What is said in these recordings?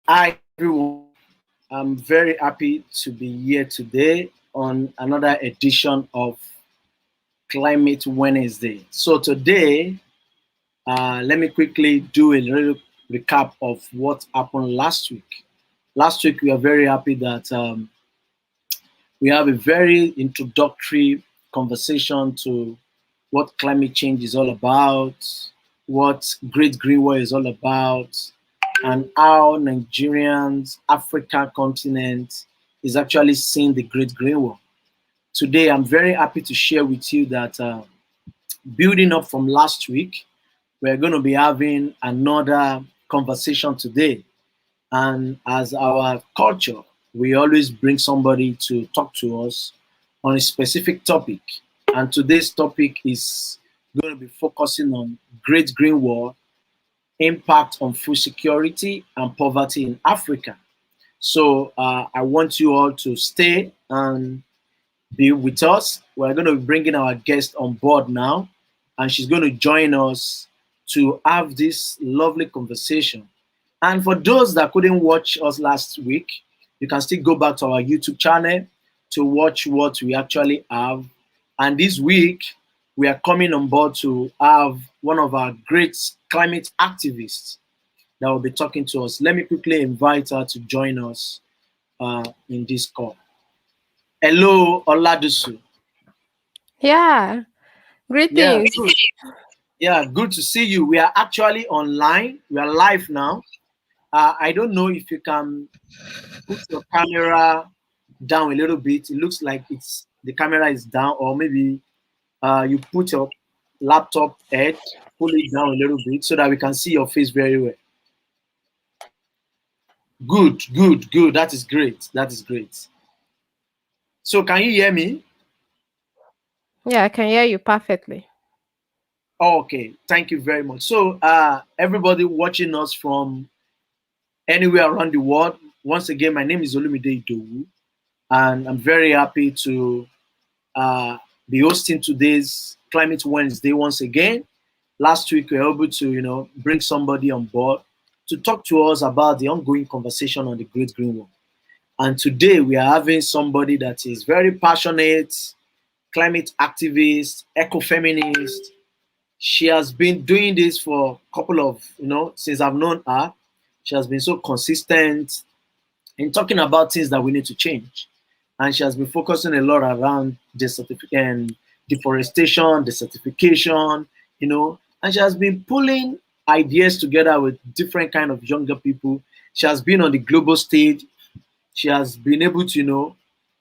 Hi, everyone. I'm very happy to be here today on another edition of Climate Wednesday. So, today, let me quickly do a little recap of what happened last week. Last week, we are very happy that we have a very introductory conversation to what climate change is all about, what Great Green War is all about, and how Nigerians, Africa continent is actually seeing the Great Green War. Today, I'm very happy to share with you that building up from last week, we're going to be having another conversation today. And as our culture, we always bring somebody to talk to us on a specific topic. And today's topic is going to be focusing on Great Green War, impact on food security and poverty in Africa. So I want you all to stay and be with us. We're going to be bringing our guest on board now, and she's going to join us to have this lovely conversation. And for those that couldn't watch us last week, you can still go back to our YouTube channel to watch what we actually have. And this week, we are coming on board to have one of our great climate activists that will be talking to us. Let me quickly invite her to join us in this call. Hello, Oladosu. Yeah, Yeah, greetings. good. Yeah, good to see you. We are actually online. We are live now. I don't know if you can put your camera down a little bit. It looks like it's the camera is down, or maybe you put your laptop head, pull it down a little bit so that we can see your face very well. Good, good, good. That is great. That is great. So, can you hear me? Yeah, I can hear you perfectly. Oh, okay. Thank you very much. So, everybody watching us from anywhere around the world, once again, my name is Olumide Idowu, and I'm very happy to uh, be hosting today's Climate Wednesday once again. Last week, we were able to, bring somebody on board to talk to us about the ongoing conversation on the Great Green Wall. And today, we are having somebody that is very passionate, climate activist, ecofeminist. She has been doing this for a couple of, since I've known her. She has been so consistent in talking about things that we need to change. And she has been focusing a lot around and deforestation, desertification, and she has been pulling ideas together with different kind of younger people. She has been on the global stage. She has been able to,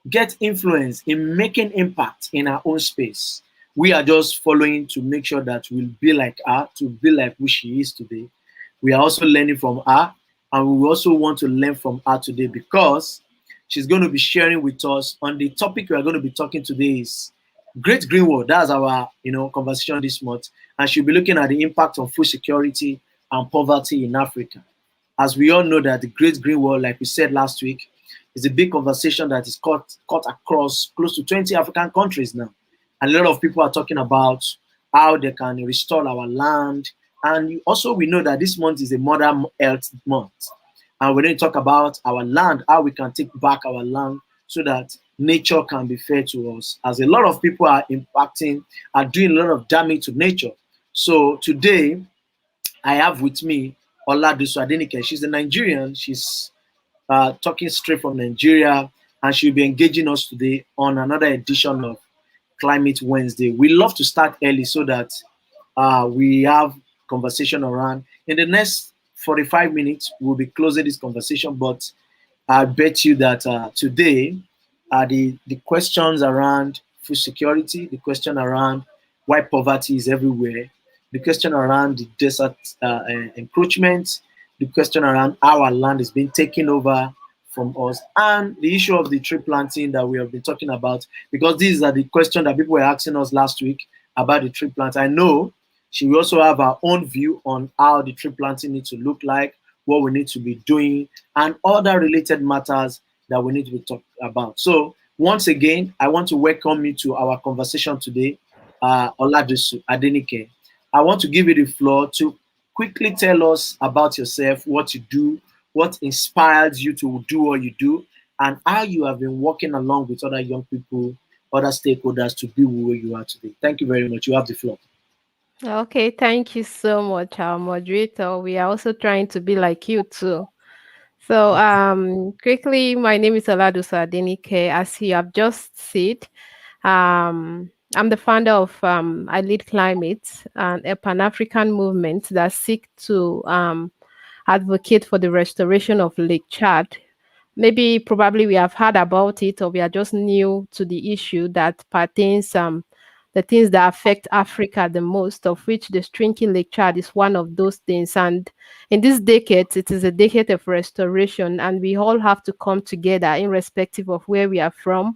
get influence in making impact in our own space. We are just following to make sure that we'll be like her, to be like who she is today. We are also learning from her, and we also want to learn from her today because she's going to be sharing with us on the topic we are going to be talking today is Great Green War. That's our conversation this month, and she'll be looking at the impact on food security and poverty in Africa. As we all know that the Great Green War, like we said last week, is a big conversation that is cut across close to 20 African countries now. And a lot of people are talking about how they can restore our land. And also we know that this month is a Mother Earth month. And we're going to talk about our land, how we can take back our land so that nature can be fair to us. As a lot of people are doing a lot of damage to nature. So today, I have with me Oladosu Adenike. She's a Nigerian. She's talking straight from Nigeria, and she'll be engaging us today on another edition of Climate Wednesday. We love to start early so that we have conversation around. In the next 45 minutes, we'll be closing this conversation, but I bet you that today, the questions around food security, the question around why poverty is everywhere, the question around the desert encroachment, the question around how our land is being taken over from us, and the issue of the tree planting that we have been talking about, because these are the questions that people were asking us last week about the tree plant. I know she will also have her own view on how the tree planting needs to look like, what we need to be doing, and other related matters that we need to be talking about. So once again, I want to welcome you to our conversation today, Oladosu Adenike. I want to give you the floor to quickly tell us about yourself, what you do, what inspired you to do what you do, and how you have been working along with other young people, other stakeholders to be where you are today. Thank you very much. You have the floor. Okay, thank you so much, our moderator. We are also trying to be like you too. So, quickly, my name is Oladosu Adenike. As you have just said, I'm the founder of I Lead Climate, a Pan-African movement that seek to advocate for the restoration of Lake Chad. Maybe probably we have heard about it, or we are just new to the issue that pertains the things that affect Africa the most, of which the shrinking Lake Chad is one of those things. And in this decade, it is a decade of restoration, and we all have to come together, irrespective of where we are from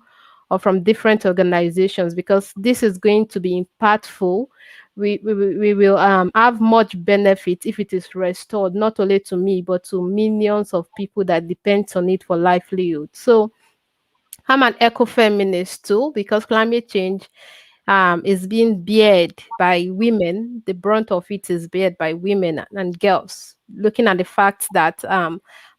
or from different organizations, because this is going to be impactful. We will have much benefit if it is restored, not only to me, but to millions of people that depend on it for livelihood. So I'm an ecofeminist too, because climate change is being bared by women. The brunt of it is bared by women and girls. Looking at the fact that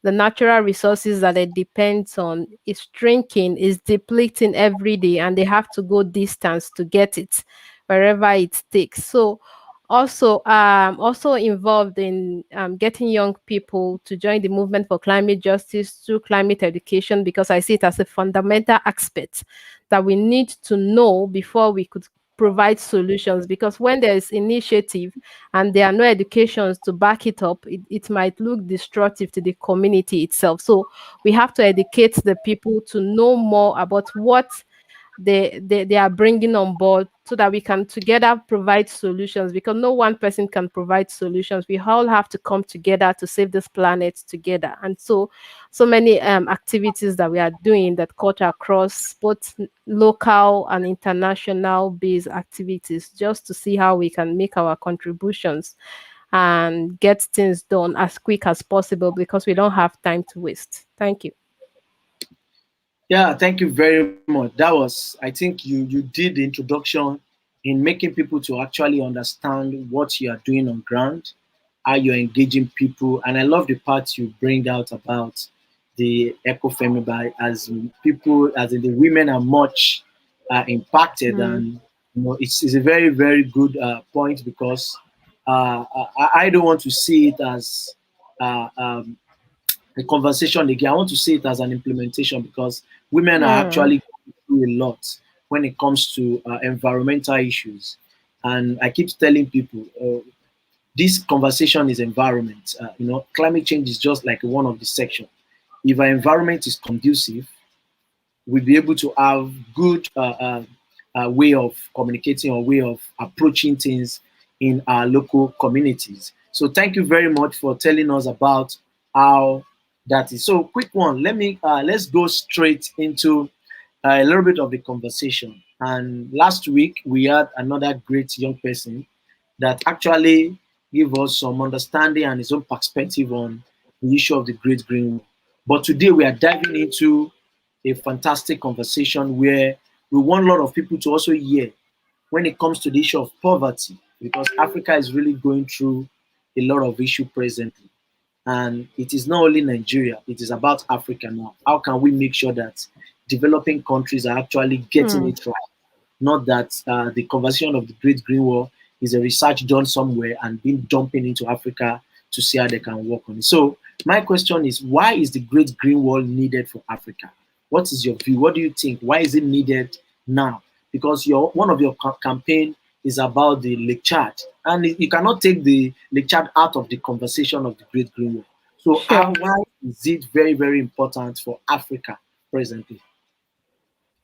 the natural resources that they depend on is shrinking, is depleting every day, and they have to go distance to get it wherever it takes. So also involved in getting young people to join the movement for climate justice through climate education, because I see it as a fundamental aspect that we need to know before we could provide solutions. Because when there is initiative and there are no educations to back it up, it might look destructive to the community itself. So we have to educate the people to know more about what they are bringing on board, so that we can together provide solutions, because no one person can provide solutions. We all have to come together to save this planet together. And so many activities that we are doing that cut across both local and international based activities, just to see how we can make our contributions and get things done as quick as possible, because we don't have time to waste. Thank you. Yeah, thank you very much. That was, I think you did the introduction in making people to actually understand what you are doing on ground, how you're engaging people, and I love the part you bring out about the eco-family by as people, as in the women are much impacted, Mm, and it's a very very good point because I don't want to see it as uh, um, a conversation again. I want to see it as an implementation because women are mm, actually going through a lot when it comes to environmental issues. And I keep telling people this conversation is environment. Climate change is just like one of the sections. If our environment is conducive, we'll be able to have good way of communicating or way of approaching things in our local communities. So thank you very much for telling us about how that is. So quick one, let's go straight into a little bit of the conversation. And last week we had another great young person that actually gave us some understanding and his own perspective on the issue of the Great Green Wall. But today we are diving into a fantastic conversation where we want a lot of people to also hear when it comes to the issue of poverty, because Africa is really going through a lot of issue presently. And it is not only Nigeria, it is about Africa now. How can we make sure that developing countries are actually getting mm. it right? Not that the conversion of the Great Green Wall is a research done somewhere and being dumping into Africa to see how they can work on it. So my question is, why is the Great Green Wall needed for Africa? What is your view? What do you think? Why is it needed now? Because one of your campaign is about the Lake Chad, and you cannot take the Lake Chad out of the conversation of the Great Green Wall. So Sure. why is it very very important for Africa presently?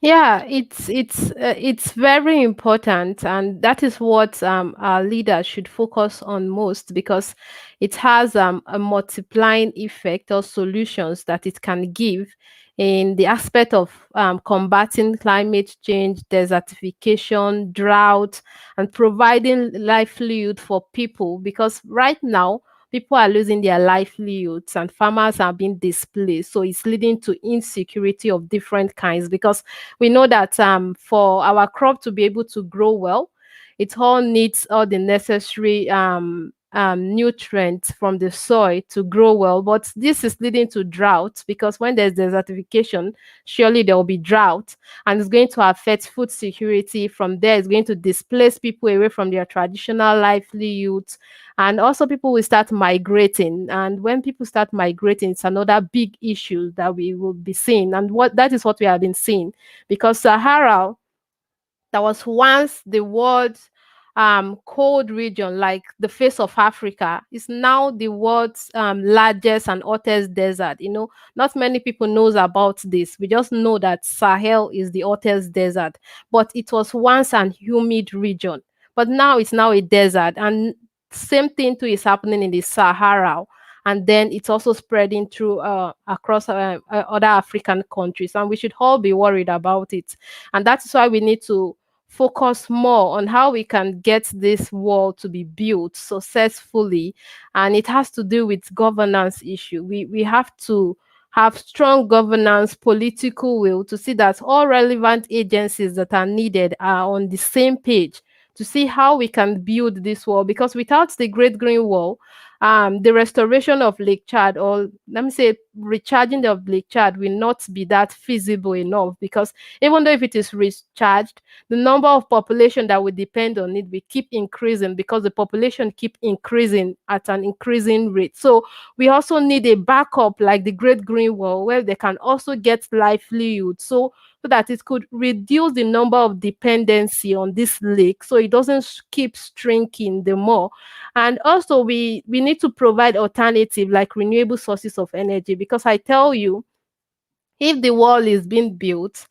Yeah, it's very important, and that is what our leaders should focus on most, because it has a multiplying effect or solutions that it can give in the aspect of combating climate change, desertification, drought, and providing livelihood for people. Because right now, people are losing their livelihoods and farmers are being displaced, so it's leading to insecurity of different kinds. Because we know that for our crop to be able to grow well, it all needs all the necessary nutrients from the soil to grow well. But this is leading to drought, because when there's desertification, surely there will be drought, and it's going to affect food security. From there, it's going to displace people away from their traditional livelihoods, and also people will start migrating. And when people start migrating, it's another big issue that we will be seeing, and what that is what we have been seeing, because Sahara, that was once the world's cold region, like the face of Africa, is now the world's largest and hottest desert. Not many people knows about this. We just know that Sahel is the hottest desert, but it was once an humid region. But now it's now a desert, and same thing too is happening in the Sahara. And then it's also spreading through across other African countries, and we should all be worried about it. And that's why we need to focus more on how we can get this wall to be built successfully. And it has to do with governance issue. We have to have strong governance, political will, to see that all relevant agencies that are needed are on the same page, to see how we can build this wall. Because without the Great Green Wall, the restoration of Lake Chad, or let me say recharging of Lake Chad, will not be that feasible enough. Because even though if it is recharged, the number of population that will depend on it will keep increasing, because the population keep increasing at an increasing rate. So we also need a backup like the Great Green Wall, where they can also get livelihood, so that it could reduce the number of dependency on this lake, so it doesn't keep shrinking the more. And also we need to provide alternative like renewable sources of energy, because I tell you, if the wall is being built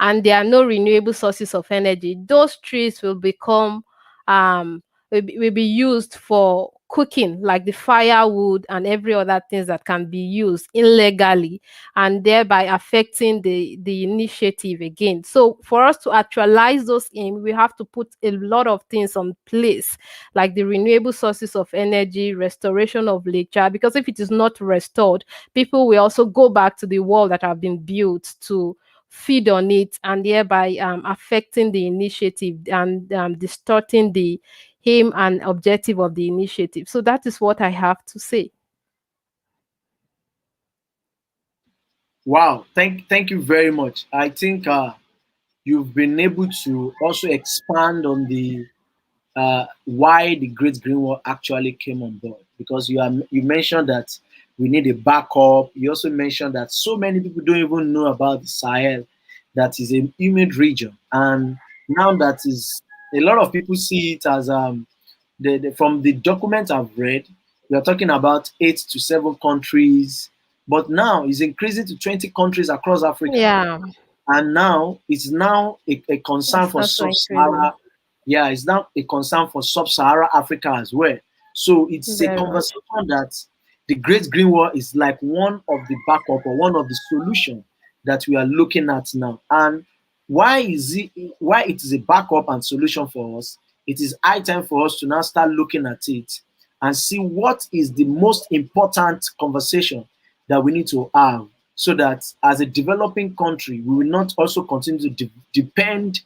and there are no renewable sources of energy, those trees will become will be used for cooking, like the firewood and every other things that can be used illegally, and thereby affecting the initiative again. So for us to actualize those aim, we have to put a lot of things on place, like the renewable sources of energy, restoration of nature, because if it is not restored, people will also go back to the wall that have been built to feed on it, and thereby affecting the initiative and distorting the aim and objective of the initiative. So that is what I have to say. Wow, thank you very much. I think you've been able to also expand on the why the Great Green Wall actually came on board, because you mentioned that we need a backup. You also mentioned that so many people don't even know about the Sahel, that is a humid region, and now that is a lot of people see it as from the document I've read, we are talking about 8 to 7 countries, but now it's increasing to 20 countries across Africa, Yeah, and now it's now a concern it's for also increasing. sub-Sahara. Yeah, it's now a concern for sub-Sahara Africa as well. So it's a Very much. conversation that the Great Green Wall is like one of the backup or one of the solution that we are looking at now. And why it is a backup and solution for us? It is high time for us to now start looking at it and see what is the most important conversation that we need to have, so that as a developing country, we will not also continue to depend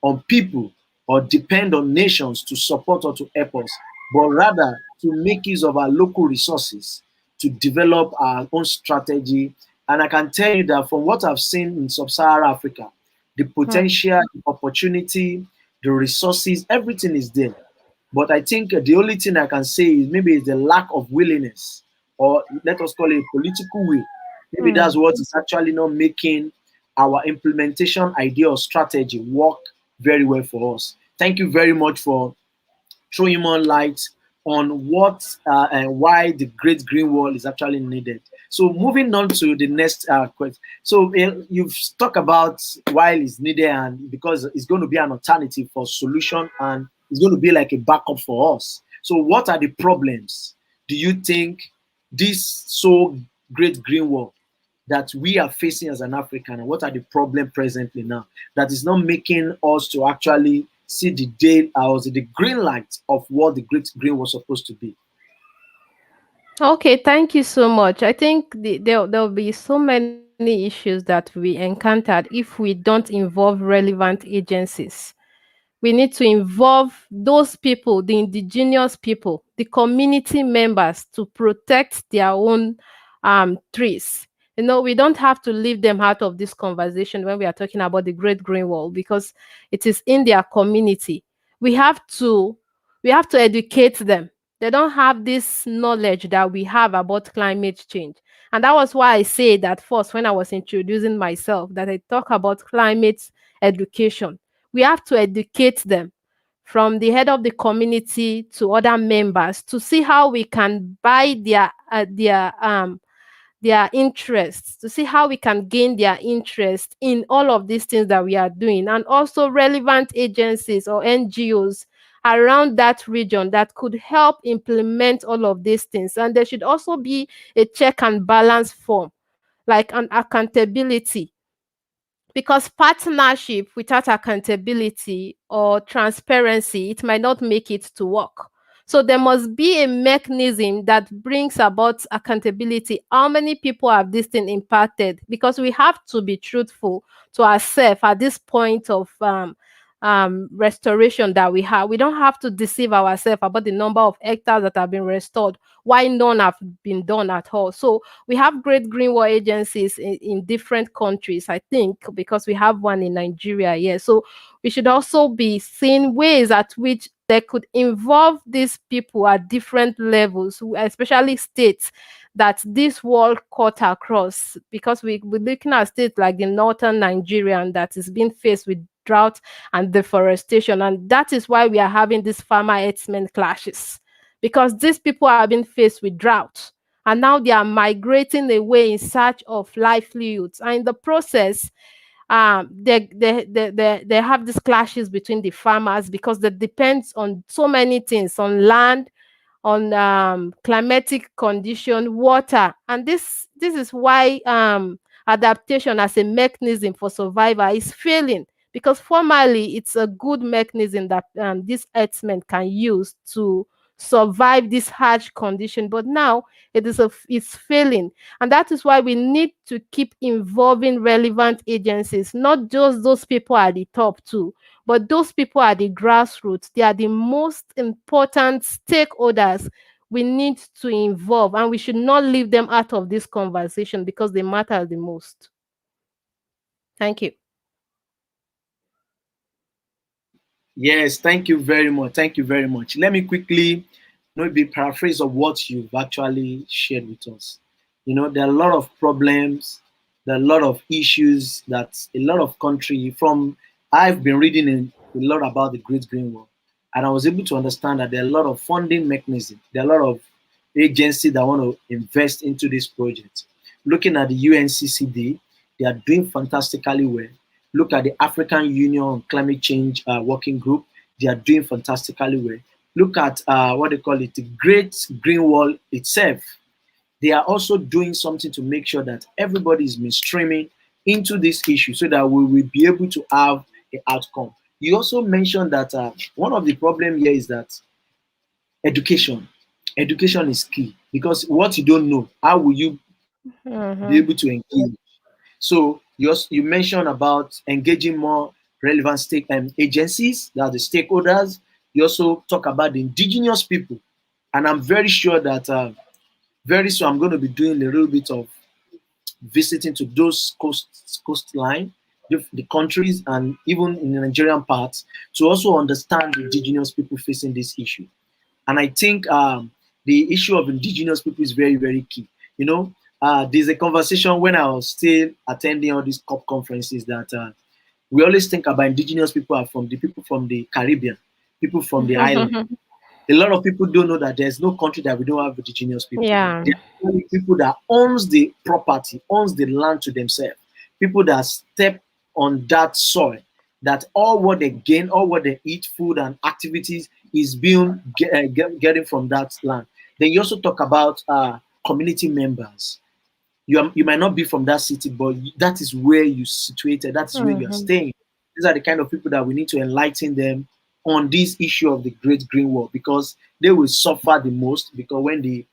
on people or depend on nations to support or to help us, but rather to make use of our local resources to develop our own strategy. And I can tell you that from what I've seen in sub-Saharan Africa, the Hmm. potential, the opportunity, the resources, everything is there. But I think the only thing I can say is maybe it's the lack of willingness, or let us call it political will. Maybe that's Hmm. what is actually not making our implementation idea or strategy work very well for us. Thank you very much for throwing more light on what and why the Great Green Wall is actually needed. So moving on to the next question. So you've talked about why it's needed, and because it's going to be an alternative for solution, and it's going to be like a backup for us. So what are the problems do you think this so Great Green Wall that we are facing as an African, and what are the problem presently now that is not making us to actually see the day or the green light of what the Great Green was supposed to be? Okay, thank you so much. I think there'll be so many issues that we encountered if we don't involve relevant agencies. We need to involve those people, the indigenous people, the community members, to protect their own trees. We don't have to leave them out of this conversation when we are talking about the Great Green Wall, because it is in their community. We have to educate them. They don't have this knowledge that we have about climate change. And that was why I said that first when I was introducing myself, that I talk about climate education. We have to educate them, from the head of the community to other members, to see how we can buy their interests, to see how we can gain their interest in all of these things that we are doing, and also relevant agencies or NGOs around that region that could help implement all of these things. And there should also be a check and balance form, like an accountability, because partnership without accountability or transparency, it might not make it to work. So there must be a mechanism that brings about accountability. How many people have this thing impacted? Because we have to be truthful to ourselves at this point of restoration that we have. We don't have to deceive ourselves about the number of hectares that have been restored, why none have been done at all. So we have great green wall agencies in different countries, I think, because we have one in Nigeria here. So we should also be seeing ways at which they could involve these people at different levels, especially states that this wall cut across, because we're looking at states like the northern Nigerian that is being faced with drought and deforestation. And that is why we are having these farmer herdsmen clashes, because these people are being faced with drought, and now they are migrating away in search of livelihoods. And in the process, they have these clashes between the farmers, because that depends on so many things, on land, on climatic condition, water. And this is why adaptation as a mechanism for survival is failing, because formerly it's a good mechanism that these herdsmen can use to survive this harsh condition, but now it's failing. And that is why we need to keep involving relevant agencies, not just those people at the top too, but those people at the grassroots. They are the most important stakeholders we need to involve, and we should not leave them out of this conversation because they matter the most. Thank you. Yes, thank you very much. Thank you very much. Let me quickly maybe paraphrase of what you've actually shared with us. There are a lot of problems, there are a lot of issues that a lot of country from I've been reading a lot about the Great Green Wall, and I was able to understand that there are a lot of funding mechanisms, there are a lot of agencies that want to invest into this project. Looking at the UNCCD, they are doing fantastically well. Look at the African Union Climate Change Working Group. They are doing fantastically well. Look at what they call it, the Great Green Wall itself. They are also doing something to make sure that everybody is mainstreaming into this issue so that we will be able to have an outcome. You also mentioned that one of the problems here is that education. Education is key, because what you don't know, how will you be Mm-hmm. able to engage? So you mentioned about engaging more relevant agencies, that are the stakeholders. You also talk about the indigenous people, and I'm very sure that very soon I'm going to be doing a little bit of visiting to those coastline, the countries, and even in the Nigerian parts, to also understand the indigenous people facing this issue. And I think the issue of indigenous people is very, very key. There's a conversation when I was still attending all these COP conferences that we always think about indigenous people are from the people from the Caribbean, people from the island. A lot of people don't know that there's no country that we don't have indigenous people. Yeah. There are only people that owns the property, owns the land to themselves. People that step on that soil, that all what they gain, all what they eat, food and activities is being getting from that land. Then you also talk about community members. You might not be from that city, but that is where you situated. That's where you are Mm-hmm. staying. These are the kind of people that we need to enlighten them on this issue of the Great Green Wall, because they will suffer the most. Because when the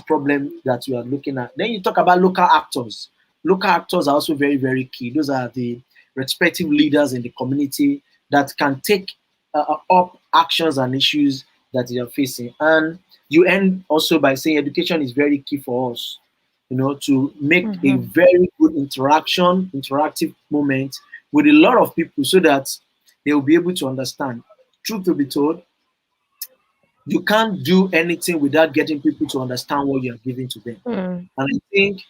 problem that you are looking at, then you talk about local actors. Local actors are also very, very key. Those are the respective leaders in the community that can take up actions and issues that you are facing. And you end also by saying education is very key for us, to make a Mhm. very good interactive moment with a lot of people so that they will be able to understand. Truth to be told, you can't do anything without getting people to understand what you are giving to them. Mm. And I think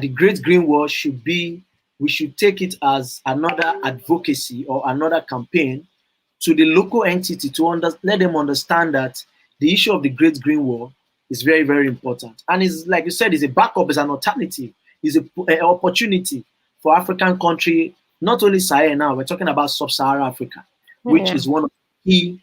the Great Green Wall should be, we should take it as another advocacy or another campaign to the local entity to let them understand that the issue of the Great Green Wall is very, very important. And it's like you said, it's a backup, it's an alternative, it's an opportunity for African country, not only Sahel now, we're talking about sub-Saharan Africa, which Yeah. is one of the key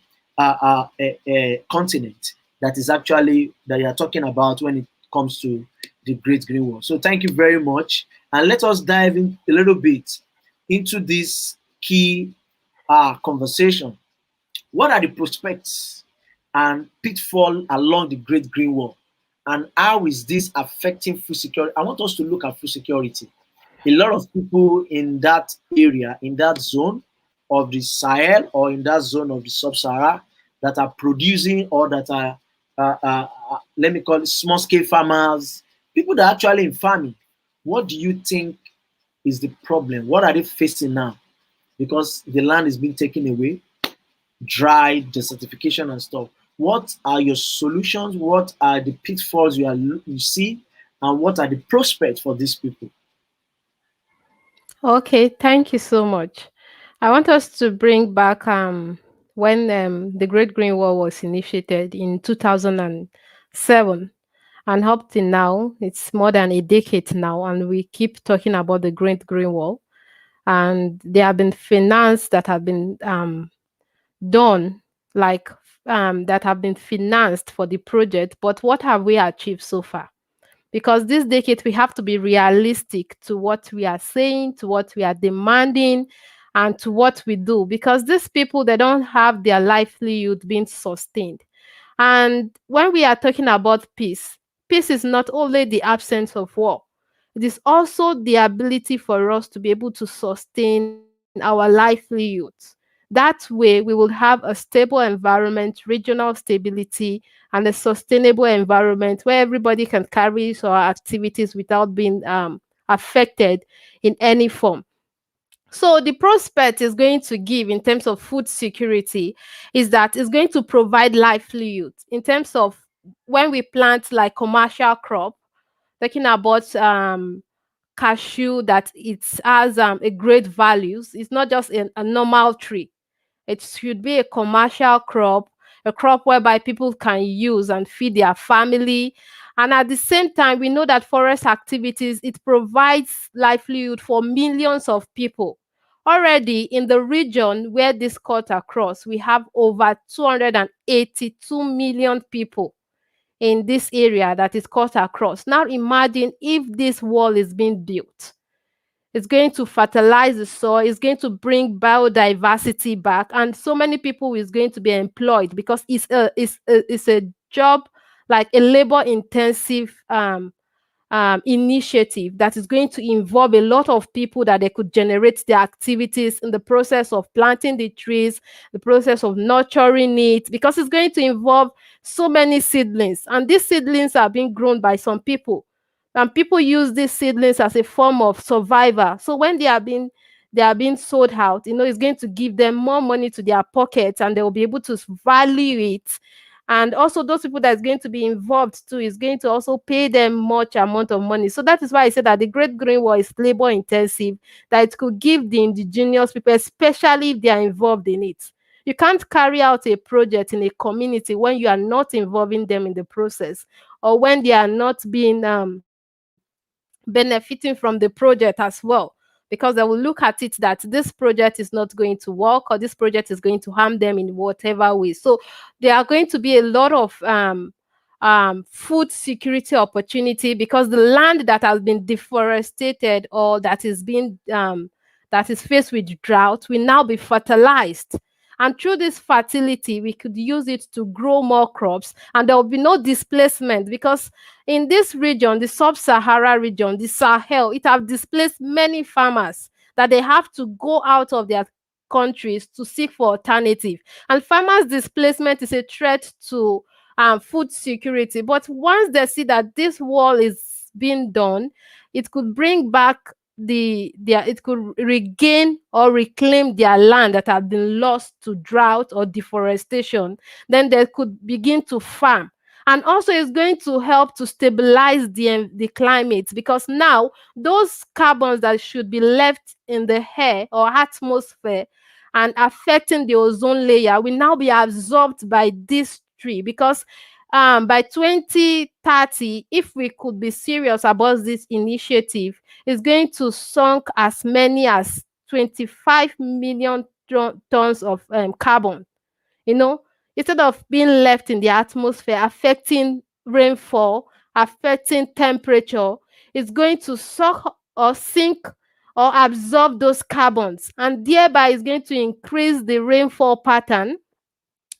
continent that is actually that you are talking about when it comes to the Great Green Wall. So thank you very much, and let us dive in a little bit into this key conversation. What are the prospects and pitfall along the Great Green Wall, and how is this affecting food security? I want us to look at food security. A lot of people in that area, in that zone of the Sahel or in that zone of the Sub-Sahara that are producing or that are, let me call it small scale farmers, people that are actually in farming. What do you think is the problem? What are they facing now? Because the land is being taken away, dry, desertification and stuff. What are your solutions? What are the pitfalls you see? And what are the prospects for these people? Okay, thank you so much. I want us to bring back when the Great Green Wall was initiated in 2007, and up till now, it's more than a decade now, and we keep talking about the Great Green Wall. And there have been finance that have been done, like that have been financed for the project. But what have we achieved so far? Because this decade we have to be realistic to what we are saying, to what we are demanding, and to what we do, because these people, they don't have their livelihood being sustained. And when we are talking about peace, peace is not only the absence of war, it is also the ability for us to be able to sustain our livelihoods. That way, we will have a stable environment, regional stability, and a sustainable environment where everybody can carry our activities without being affected in any form. So the prospect is going to give in terms of food security is that it's going to provide livelihood in terms of when we plant like commercial crop, talking about cashew, that it has a great values. It's not just a normal tree. It should be a commercial crop, a crop whereby people can use and feed their family. And at the same time, we know that forest activities, it provides livelihood for millions of people. Already in the region where this cut across, we have over 282 million people in this area that is cut across. Now imagine if this wall is being built, it's going to fertilize the soil, it's going to bring biodiversity back, and so many people is going to be employed, because it's a job, like a labor intensive initiative that is going to involve a lot of people, that they could generate their activities in the process of planting the trees, the process of nurturing it, because it's going to involve so many seedlings, and these seedlings are being grown by some people, and people use these seedlings as a form of survival. So when they are being sold out, it's going to give them more money to their pockets, and they will be able to value it. And also those people that's going to be involved too is going to also pay them much amount of money. So that is why I said that the Great Green Wall is labor intensive, that it could give the indigenous people, especially if they are involved in it. You can't carry out a project in a community when you are not involving them in the process, or when they are not being benefiting from the project as well, because they will look at it that this project is not going to work, or this project is going to harm them in whatever way. So there are going to be a lot of food security opportunity, because the land that has been deforested, or that is faced with drought, will now be fertilized. And through this fertility, we could use it to grow more crops, and there will be no displacement, because in this region, the sub-Sahara region, the Sahel, it have displaced many farmers, that they have to go out of their countries to seek for alternative. And farmers' displacement is a threat to food security. But once they see that this wall is being done, it could bring back it could regain or reclaim their land that have been lost to drought or deforestation. Then they could begin to farm. And also it's going to help to stabilize the climate, because now those carbons that should be left in the air or atmosphere and affecting the ozone layer will now be absorbed by this tree. Because by 2030, if we could be serious about this initiative, it's going to sunk as many as 25 million tons of carbon, you know, instead of being left in the atmosphere, affecting rainfall, affecting temperature. It's going to suck or sink or absorb those carbons, and thereby is going to increase the rainfall pattern.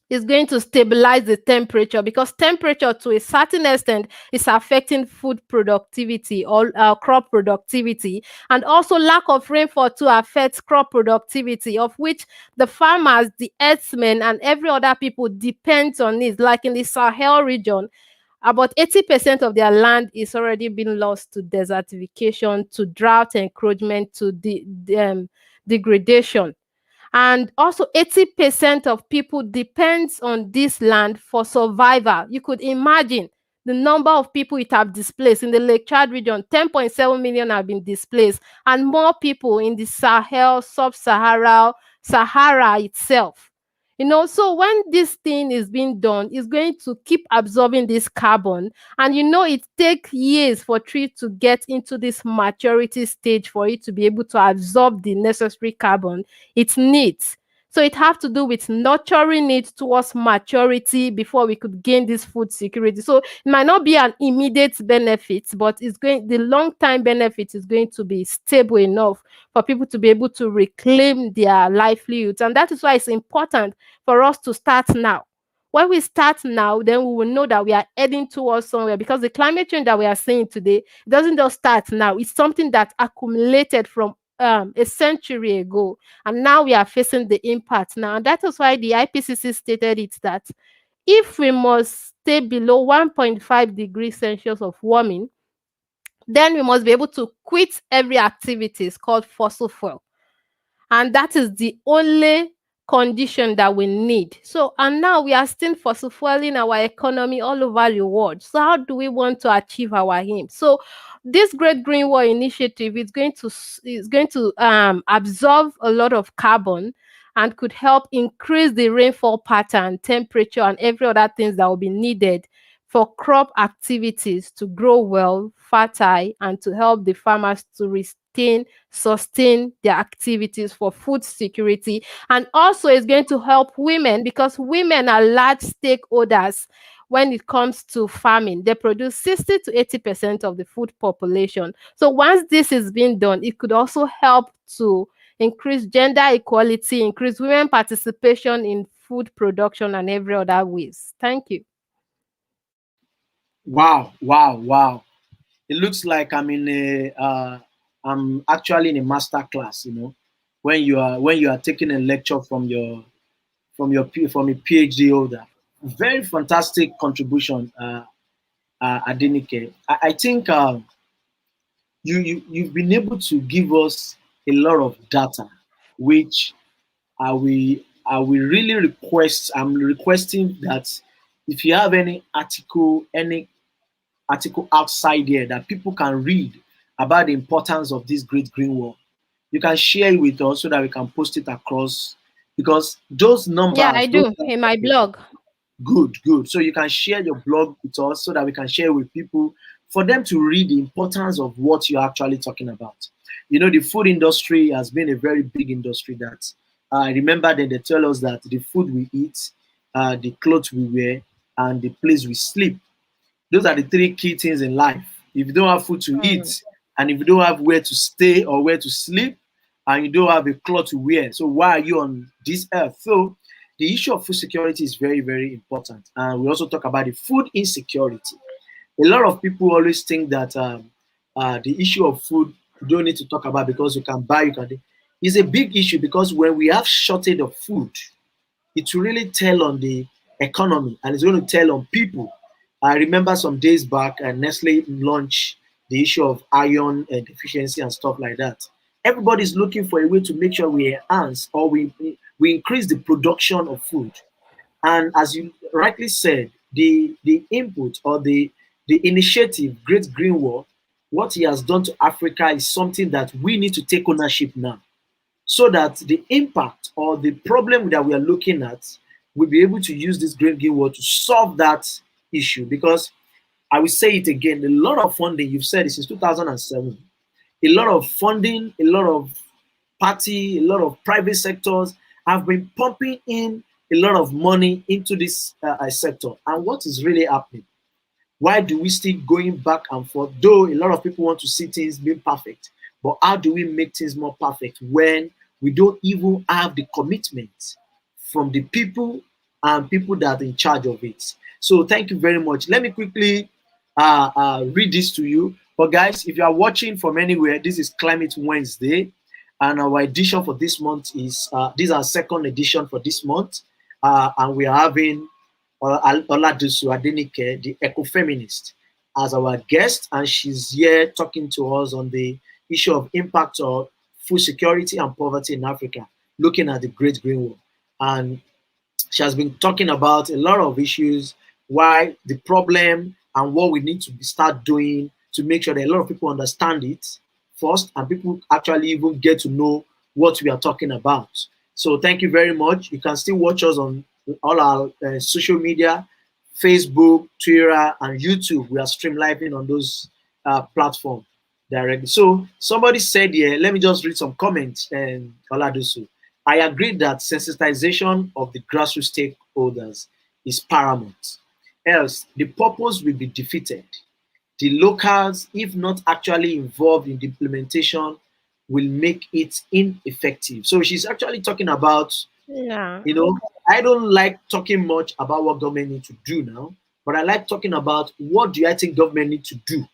Is going to stabilize the temperature, because temperature to a certain extent is affecting food productivity or crop productivity. And also lack of rainfall to affect crop productivity, of which the farmers, the herdsmen, and every other people depends on it. Like in the Sahel region, about 80% of their land is already been lost to desertification, to drought encroachment, to degradation. And also 80% of people depends on this land for survival. You could imagine the number of people it have displaced in the Lake Chad region. 10.7 million have been displaced, and more people in the Sahel, Sahara itself. So when this thing is being done, it's going to keep absorbing this carbon. And it takes years for tree to get into this maturity stage for it to be able to absorb the necessary carbon it needs. So it have to do with nurturing it towards maturity before we could gain this food security. So it might not be an immediate benefit, but the long time benefit is going to be stable enough for people to be able to reclaim their livelihoods. And that is why it's important for us to start now. When we start now, then we will know that we are heading towards somewhere, because the climate change that we are seeing today doesn't just start now. It's something that accumulated from a century ago, and now we are facing the impact now. And that is why the IPCC stated it, that if we must stay below 1.5 degrees Celsius of warming, then we must be able to quit every activity called fossil fuel. And that is the only condition that we need. So, and now we are still fossil fueling our economy all over the world. So how do we want to achieve our aim? So this Great Green Wall initiative is going to absorb a lot of carbon, and could help increase the rainfall pattern, temperature, and every other things that will be needed for crop activities to grow well, fertile, and to help the farmers to sustain their activities for food security. And also it's going to help women, because women are large stakeholders when it comes to farming. They produce 60 to 80% of the food population. So once this is being done, it could also help to increase gender equality, increase women participation in food production, and every other ways. Thank you. Wow, wow, wow. It looks like I'm actually in a master class, when you are taking a lecture from a PhD holder. Very fantastic contribution, Adenike. I think you've been able to give us a lot of data, which I will really request. I'm requesting that if you have any article outside here that people can read about the importance of this Great Green Wall, you can share it with us so that we can post it across, because those Yeah, I numbers, those do in my blog. good, good. So you can share your blog with us so that we can share with people, for them to read the importance of what you're actually talking about. The food industry has been a very big industry that I remember that they tell us that the food we eat, the clothes we wear, and the place we sleep, those are the three key things in life. If you don't have food to Mm. eat, and if you don't have where to stay or where to sleep, and you don't have a cloth to wear, so why are you on this earth? So the issue of food security is very, very important. And we also talk about the food insecurity. A lot of people always think that the issue of food you don't need to talk about, because you can buy, you can. It's a big issue because when we have shortage of food, it will really tell on the economy and it's going to tell on people. I remember some days back, Nestle launched the issue of iron deficiency and stuff like that. Everybody's looking for a way to make sure we enhance or we increase the production of food. And as you rightly said, the input or the initiative, Great Green Wall, what he has done to Africa is something that we need to take ownership now so that the impact or the problem that we are looking at, we'll be able to use this Great Green Wall to solve that issue. Because I will say it again, a lot of funding, you've said it since 2007, a lot of funding, a lot of party, a lot of private sectors have been pumping in a lot of money into this sector. And what is really happening? Why do we still going back and forth? Though a lot of people want to see things being perfect, but how do we make things more perfect when we don't even have the commitment from the people and people that are in charge of it? So thank you very much. Let me quickly read this to you. But guys, if you are watching from anywhere, this is Climate Wednesday, and our edition for this month is this is our second edition for this month, and we are having Oladosu Adenike, the Ecofeminist, as our guest, and she's here talking to us on the issue of impact of food security and poverty in Africa, looking at the Great Green Wall. And she has been talking about a lot of issues, why the problem and what we need to start doing to make sure that a lot of people understand it first and people actually even get to know what we are talking about. So thank you very much. You can still watch us on all our social media, Facebook, Twitter, and YouTube. We are streamlining on those platforms directly. So somebody said here, let me just read some comments, and Oladosu. I agree that sensitization of the grassroots stakeholders is paramount. Else, the purpose will be defeated. The locals, if not actually involved in the implementation, will make it ineffective. So she's actually talking about, Yeah. I don't like talking much about what government need to do now, but I like talking about what do I think government need to do,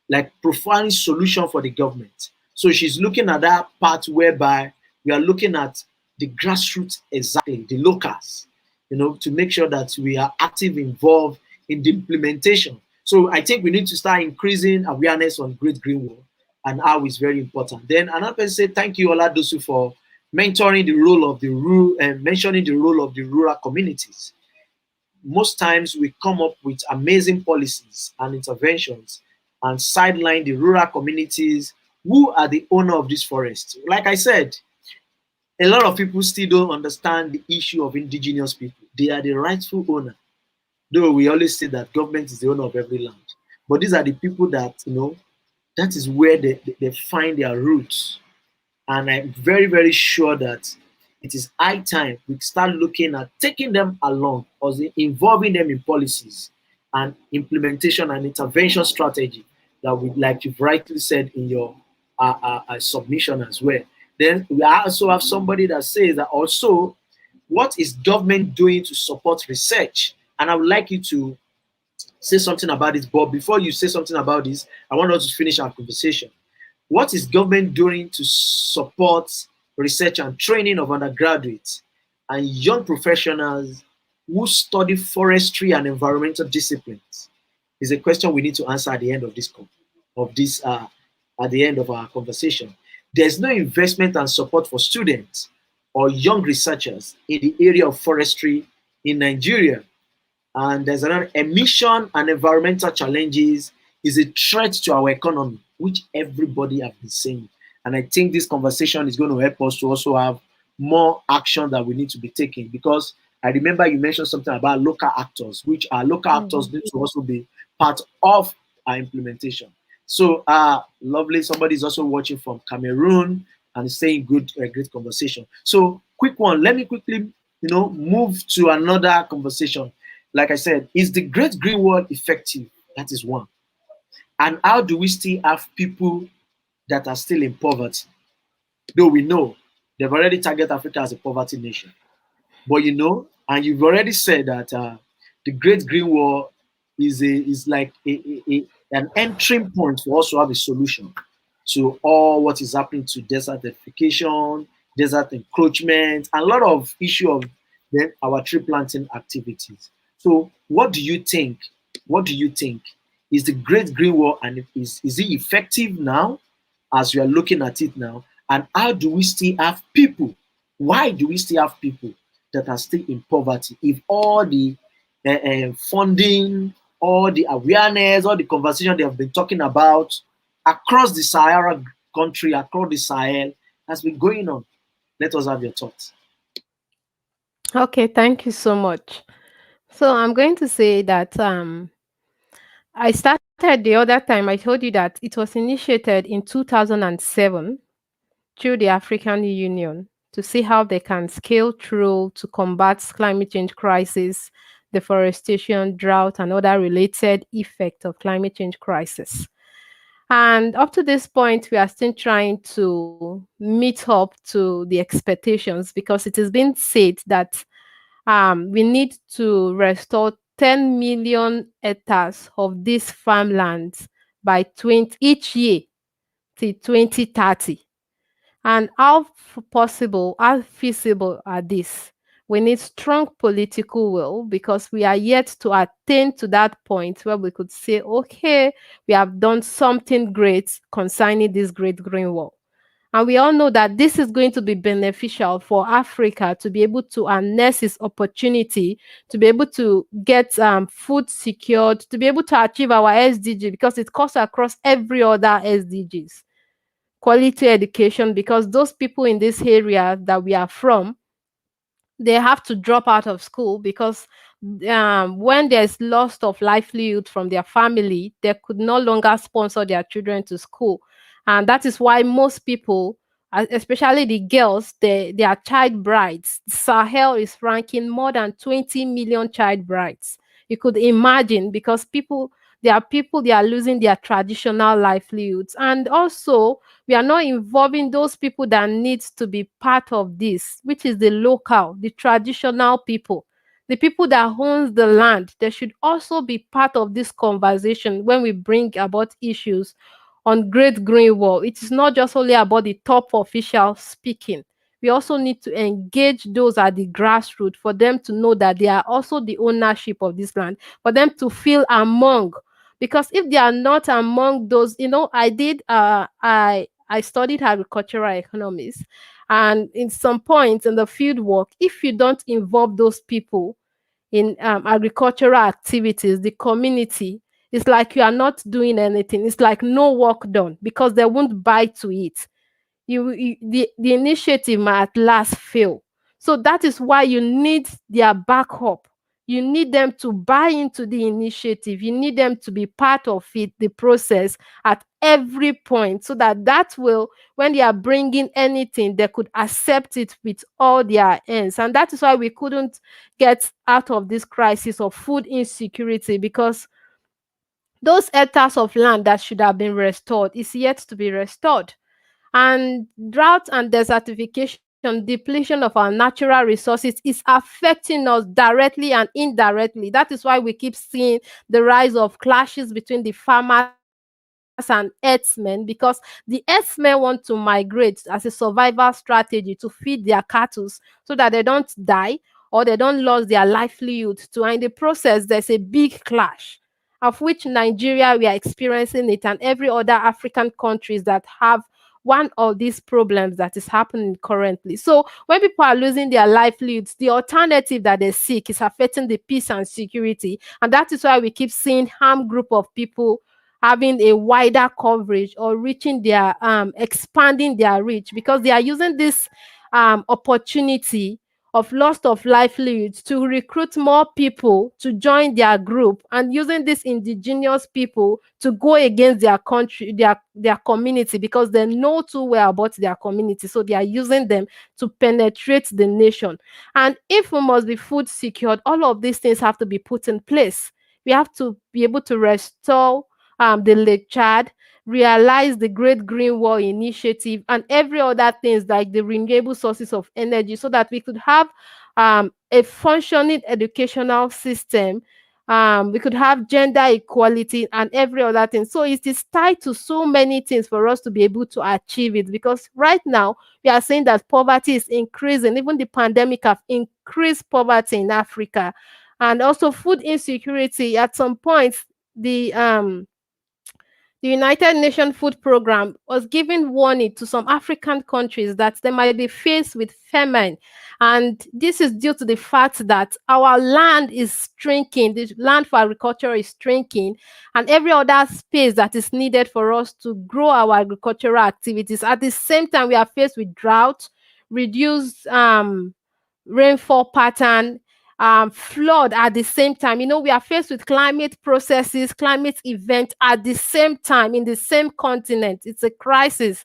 like providing solution for the government. So she's looking at that part whereby we are looking at the grassroots, exactly the locals, to make sure that we are active, involved in the implementation. So I think we need to start increasing awareness on Great Green Wall and how it's very important. Then another person said, thank you, Oladosu, for mentoring the role of the rural and mentioning the role of the rural communities. Most times we come up with amazing policies and interventions and sideline the rural communities who are the owner of this forest. Like I said, a lot of people still don't understand the issue of indigenous people. They are the rightful owner. Though we always say that government is the owner of every land. But these are the people that, that is where they find their roots. And I'm very, very sure that it is high time we start looking at taking them along or involving them in policies and implementation and intervention strategy that we, like you've rightly said in your submission as well. Then we also have somebody that says that also, what is government doing to support research? And I would like you to say something about this. But before you say something about this, I want us to finish our conversation. What is government doing to support research and training of undergraduates and young professionals who study forestry and environmental disciplines? Is a question we need to answer at the end of this at the end of our conversation. There's no investment and support for students or young researchers in the area of forestry in Nigeria. And there's another, emission and environmental challenges is a threat to our economy, which everybody have been saying. And I think this conversation is going to help us to also have more action that we need to be taking, because I remember you mentioned something about local actors, which our local actors need to also be part of our implementation. So lovely, somebody is also watching from Cameroon and saying good, great conversation. So quick one, let me quickly, move to another conversation. Like I said, is the Great Green Wall effective? That is one. And how do we still have people that are still in poverty? Though we know they've already targeted Africa as a poverty nation. But and you've already said that the Great Green Wall is like an entry point for us to have a solution to all what is happening to desertification, desert encroachment, and a lot of issue of then our tree planting activities. So what do you think? What do you think? Is the Great Green Wall, and is it effective now as we are looking at it now? And how do we still have people? Why do we still have people that are still in poverty if all the funding, all the awareness, all the conversation they have been talking about across the Sahara country, across the Sahel, has been going on? Let us have your thoughts. Okay, thank you so much. So I'm going to say that I started the other time. I told you that it was initiated in 2007 through the African Union to see how they can scale through to combat climate change crisis, deforestation, drought, and other related effects of climate change crisis. And up to this point, we are still trying to meet up to the expectations because it has been said that we need to restore 10 million hectares of these farmlands by 20 each year till 2030. And how possible, how feasible are these? We need strong political will because we are yet to attain to that point where we could say, okay, we have done something great concerning this great green wall. And we all know that this is going to be beneficial for Africa to be able to harness its opportunity, to be able to get food secured, to be able to achieve our SDG because it cuts across every other SDGs. Quality education, because those people in this area that we are from, they have to drop out of school because when there's loss of livelihood from their family, they could no longer sponsor their children to school. And that is why most people, especially the girls, they are child brides. Sahel is ranking more than 20 million child brides. You could imagine, because people, they are losing their traditional livelihoods. And also, we are not involving those people that needs to be part of this, which is the local, the traditional people, the people that owns the land. They should also be part of this conversation when we bring about issues on Great Green Wall. It is not just only about the top official speaking. We also need to engage those at the grassroots for them to know that they are also the ownership of this land, for them to feel among. Because if they are not among those, I did I studied agricultural economics, and in some points in the field work, if you don't involve those people in agricultural activities, the community, it's like you are not doing anything. It's like no work done because they won't buy to it. The initiative might at last fail. So that is why you need their backup. You need them to buy into the initiative. You need them to be part of it, the process at every point, so that will, when they are bringing anything, they could accept it with all their ends. And that is why we couldn't get out of this crisis of food insecurity, because those hectares of land that should have been restored is yet to be restored. And drought and desertification, depletion of our natural resources is affecting us directly and indirectly. That is why we keep seeing the rise of clashes between the farmers and herdsmen, because the herdsmen want to migrate as a survival strategy to feed their cattle so that they don't die or they don't lose their livelihood to. And in the process, there's a big clash, of which Nigeria, we are experiencing it, and every other African countries that have one of these problems that is happening currently. So when people are losing their livelihoods, the alternative that they seek is affecting the peace and security. And that is why we keep seeing armed group of people having a wider coverage or reaching their expanding their reach, because they are using this opportunity of loss of livelihoods to recruit more people to join their group, and using these indigenous people to go against their country, their community, because they know too well about their community. So they are using them to penetrate the nation. And if we must be food secured, all of these things have to be put in place. We have to be able to restore the Lake Chad, realize the Great Green Wall Initiative, and every other things like the renewable sources of energy, so that we could have a functioning educational system, We could have gender equality and every other thing. So it is tied to so many things for us to be able to achieve it, because right now we are saying that poverty is increasing. Even the pandemic have increased poverty in Africa, and also food insecurity. At some point, the the United Nations Food Program was giving warning to some African countries that they might be faced with famine. And this is due to the fact that our land is shrinking, the land for agriculture is shrinking, and every other space that is needed for us to grow our agricultural activities. At the same time, we are faced with drought, reduced rainfall pattern, flood at the same time. We are faced with climate processes, climate event at the same time in the same continent. It's a crisis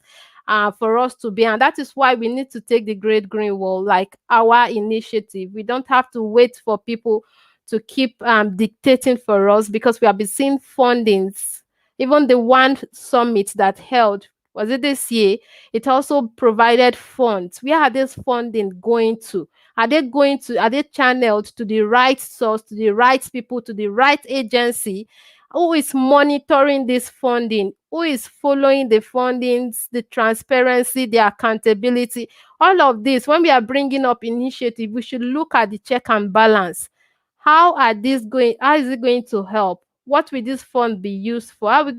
for us to be, and that is why we need to take the Great Green Wall like our initiative. We don't have to wait for people to keep dictating for us, because we have been seeing fundings. Even the one summit that held, was it this year? It also provided funds. Where are these funding going to? Are they channeled to the right source, to the right people, to the right agency? Who is monitoring this funding? Who is following the fundings, the transparency, the accountability? All of this, when we are bringing up initiative, we should look at the check and balance. How is it going to help? What will this fund be used for? How are we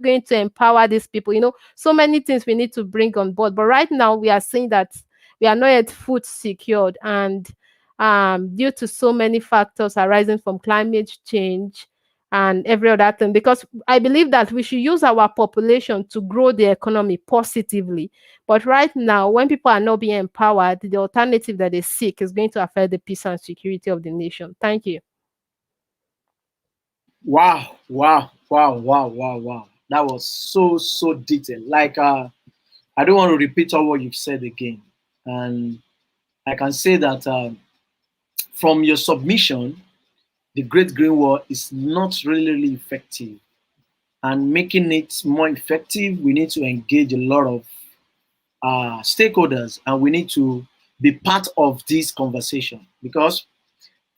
going to empower these people? So many things we need to bring on board. But right now we are seeing that we are not yet food secured, and due to so many factors arising from climate change and every other thing. Because I believe that we should use our population to grow the economy positively. But right now, when people are not being empowered, the alternative that they seek is going to affect the peace and security of the nation. Thank you. Wow, wow, wow, wow, wow, wow. That was so detailed. Like I don't want to repeat all what you've said again. And I can say that from your submission, the Great Green Wall is not really effective. And making it more effective, we need to engage a lot of stakeholders, and we need to be part of this conversation. Because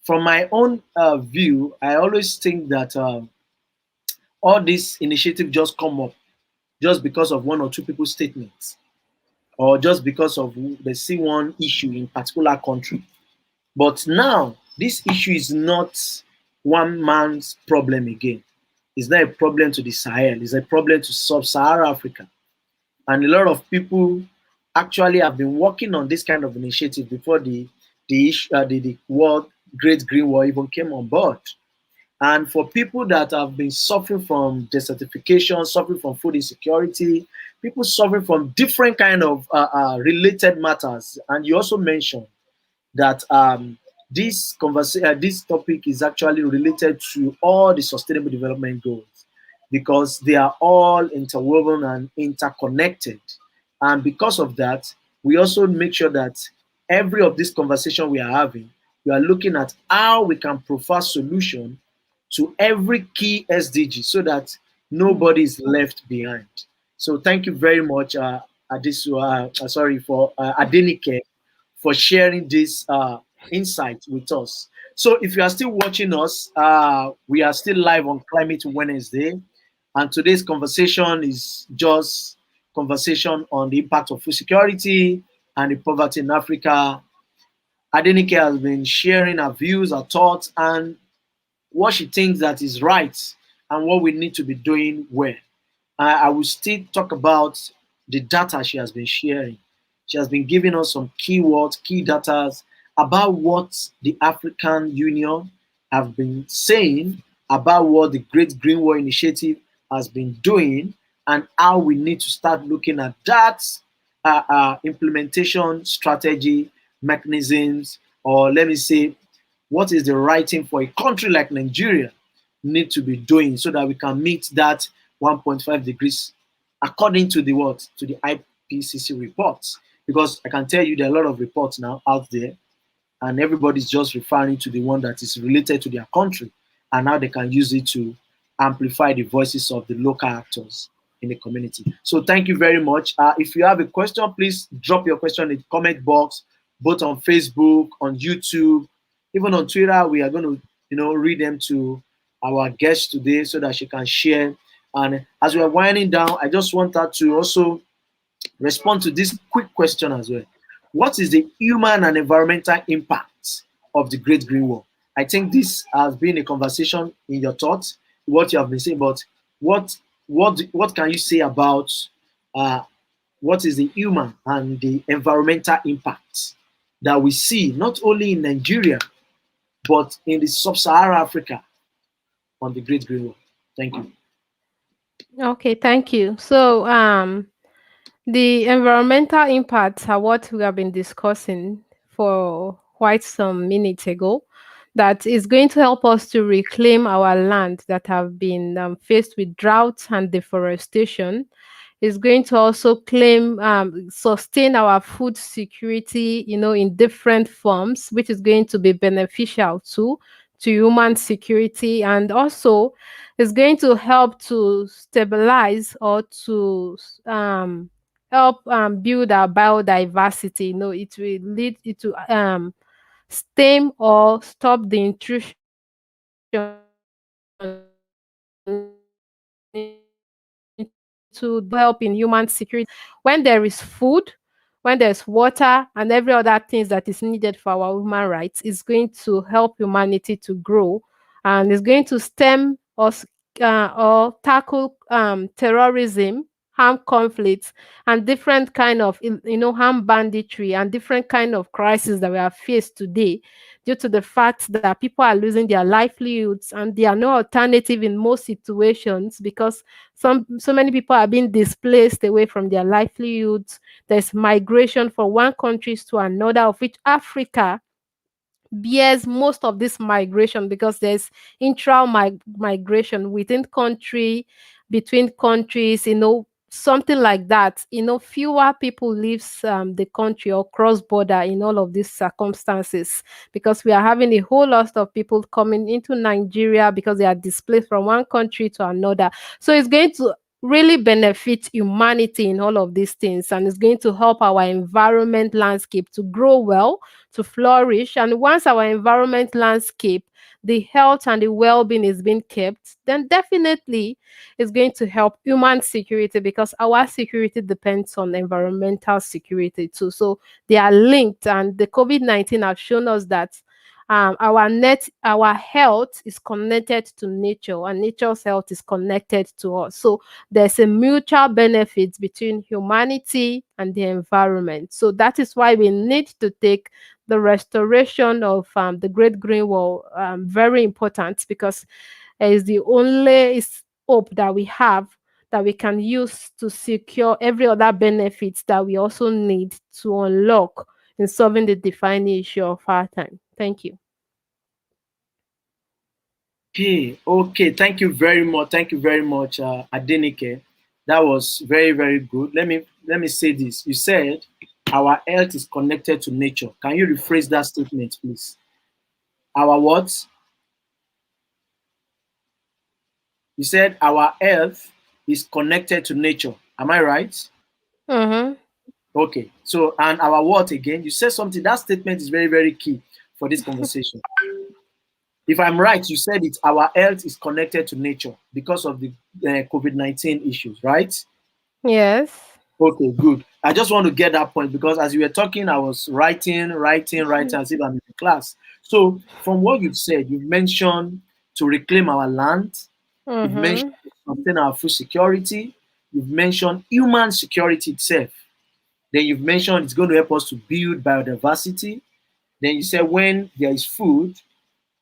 from my own view, I always think that all these initiatives just come up just because of one or two people's statements, or just because of they see one issue in particular country. But now this issue is not one man's problem again. It's not a problem to the Sahel. It's a problem to sub-Saharan Africa. And a lot of people actually have been working on this kind of initiative before the World Great Green Wall even came on board. And for people that have been suffering from desertification, suffering from food insecurity, people suffering from different kind of related matters, and you also mentioned that this topic is actually related to all the sustainable development goals, because they are all interwoven and interconnected. And because of that, we also make sure that every of this conversation we are having, we are looking at how we can provide solution to every key SDG so that nobody is left behind. So thank you very much, for Adenike, for sharing this insight with us. So if you are still watching us, we are still live on Climate Wednesday, and today's conversation is just conversation on the impact of food security and the poverty in Africa. Adenike has been sharing her views, her thoughts, and what she thinks that is right and what we need to be doing where. I will still talk about the data she has been sharing. She has been giving us some keywords, key data about what the African Union have been saying, about what the Great Green Wall Initiative has been doing, and how we need to start looking at that implementation strategy, mechanisms, or let me say, what is the right thing for a country like Nigeria need to be doing so that we can meet that 1.5 degrees according to the what? To the IPCC reports. Because I can tell you there are a lot of reports now out there, and everybody's just referring to the one that is related to their country, and how they can use it to amplify the voices of the local actors in the community. So thank you very much. If you have a question, please drop your question in the comment box, both on Facebook, on YouTube, even on Twitter. We are going to read them to our guest today so that she can share. And as we are winding down, I just want her to also respond to this quick question as well. What is the human and environmental impact of the Great Green Wall? I think this has been a conversation in your thoughts, what you have been saying, but what can you say about uh, what is the human and the environmental impact that we see not only in Nigeria but in the sub-Saharan Africa on the Great Green Wall? Thank you. Okay, thank you. So, the environmental impacts are what we have been discussing for quite some minutes ago. That is going to help us to reclaim our land that have been faced with drought and deforestation. Is going to also sustain our food security, in different forms, which is going to be beneficial to human security, and also is going to help to stabilize or to help build our biodiversity. It will lead it to stem or stop the intrusion into help in human security. When there is food, when there's water and every other things that is needed for our human rights, is going to help humanity to grow, and is going to stem or tackle terrorism, harm conflicts, and different kind of harm banditry and different kind of crises that we are faced today, due to the fact that people are losing their livelihoods and there are no alternative in most situations, because so many people are being displaced away from their livelihoods. There's migration from one country to another, of which Africa bears most of this migration, because there's migration within country, between countries, something like that. Fewer people leaves the country or cross border in all of these circumstances, because we are having a whole lot of people coming into Nigeria because they are displaced from one country to another. So it's going to really benefit humanity in all of these things, and it's going to help our environment landscape to grow well, to flourish. And once our environment landscape, the health and the well-being is being kept, then definitely it's going to help human security, because our security depends on environmental security too. So they are linked, and the COVID-19 have shown us that our health is connected to nature, and nature's health is connected to us. So there's a mutual benefit between humanity and the environment. So that is why we need to take the restoration of the Great Green Wall very important, because it is the only hope that we have, that we can use to secure every other benefits that we also need to unlock in solving the defining issue of our time. Thank you. Okay. Thank you very much. Thank you very much, Adenike. That was very, very good. Let me say this. You said our health is connected to nature. Can you rephrase that statement, please? Our what? You said our health is connected to nature. Am I right? Mm-hmm. Okay. So, and our what again? You said something. That statement is very, very key for this conversation. If I'm right, you said it. Our health is connected to nature because of the COVID-19 issues, right? Yes. Okay, good. I just want to get that point because as you were talking, I was writing as if I'm in class. So, from what you've said, you've mentioned to reclaim our land, you've mentioned Mm-hmm. to sustain our food security, you've mentioned human security itself. Then you've mentioned it's going to help us to build biodiversity. Then you said when there is food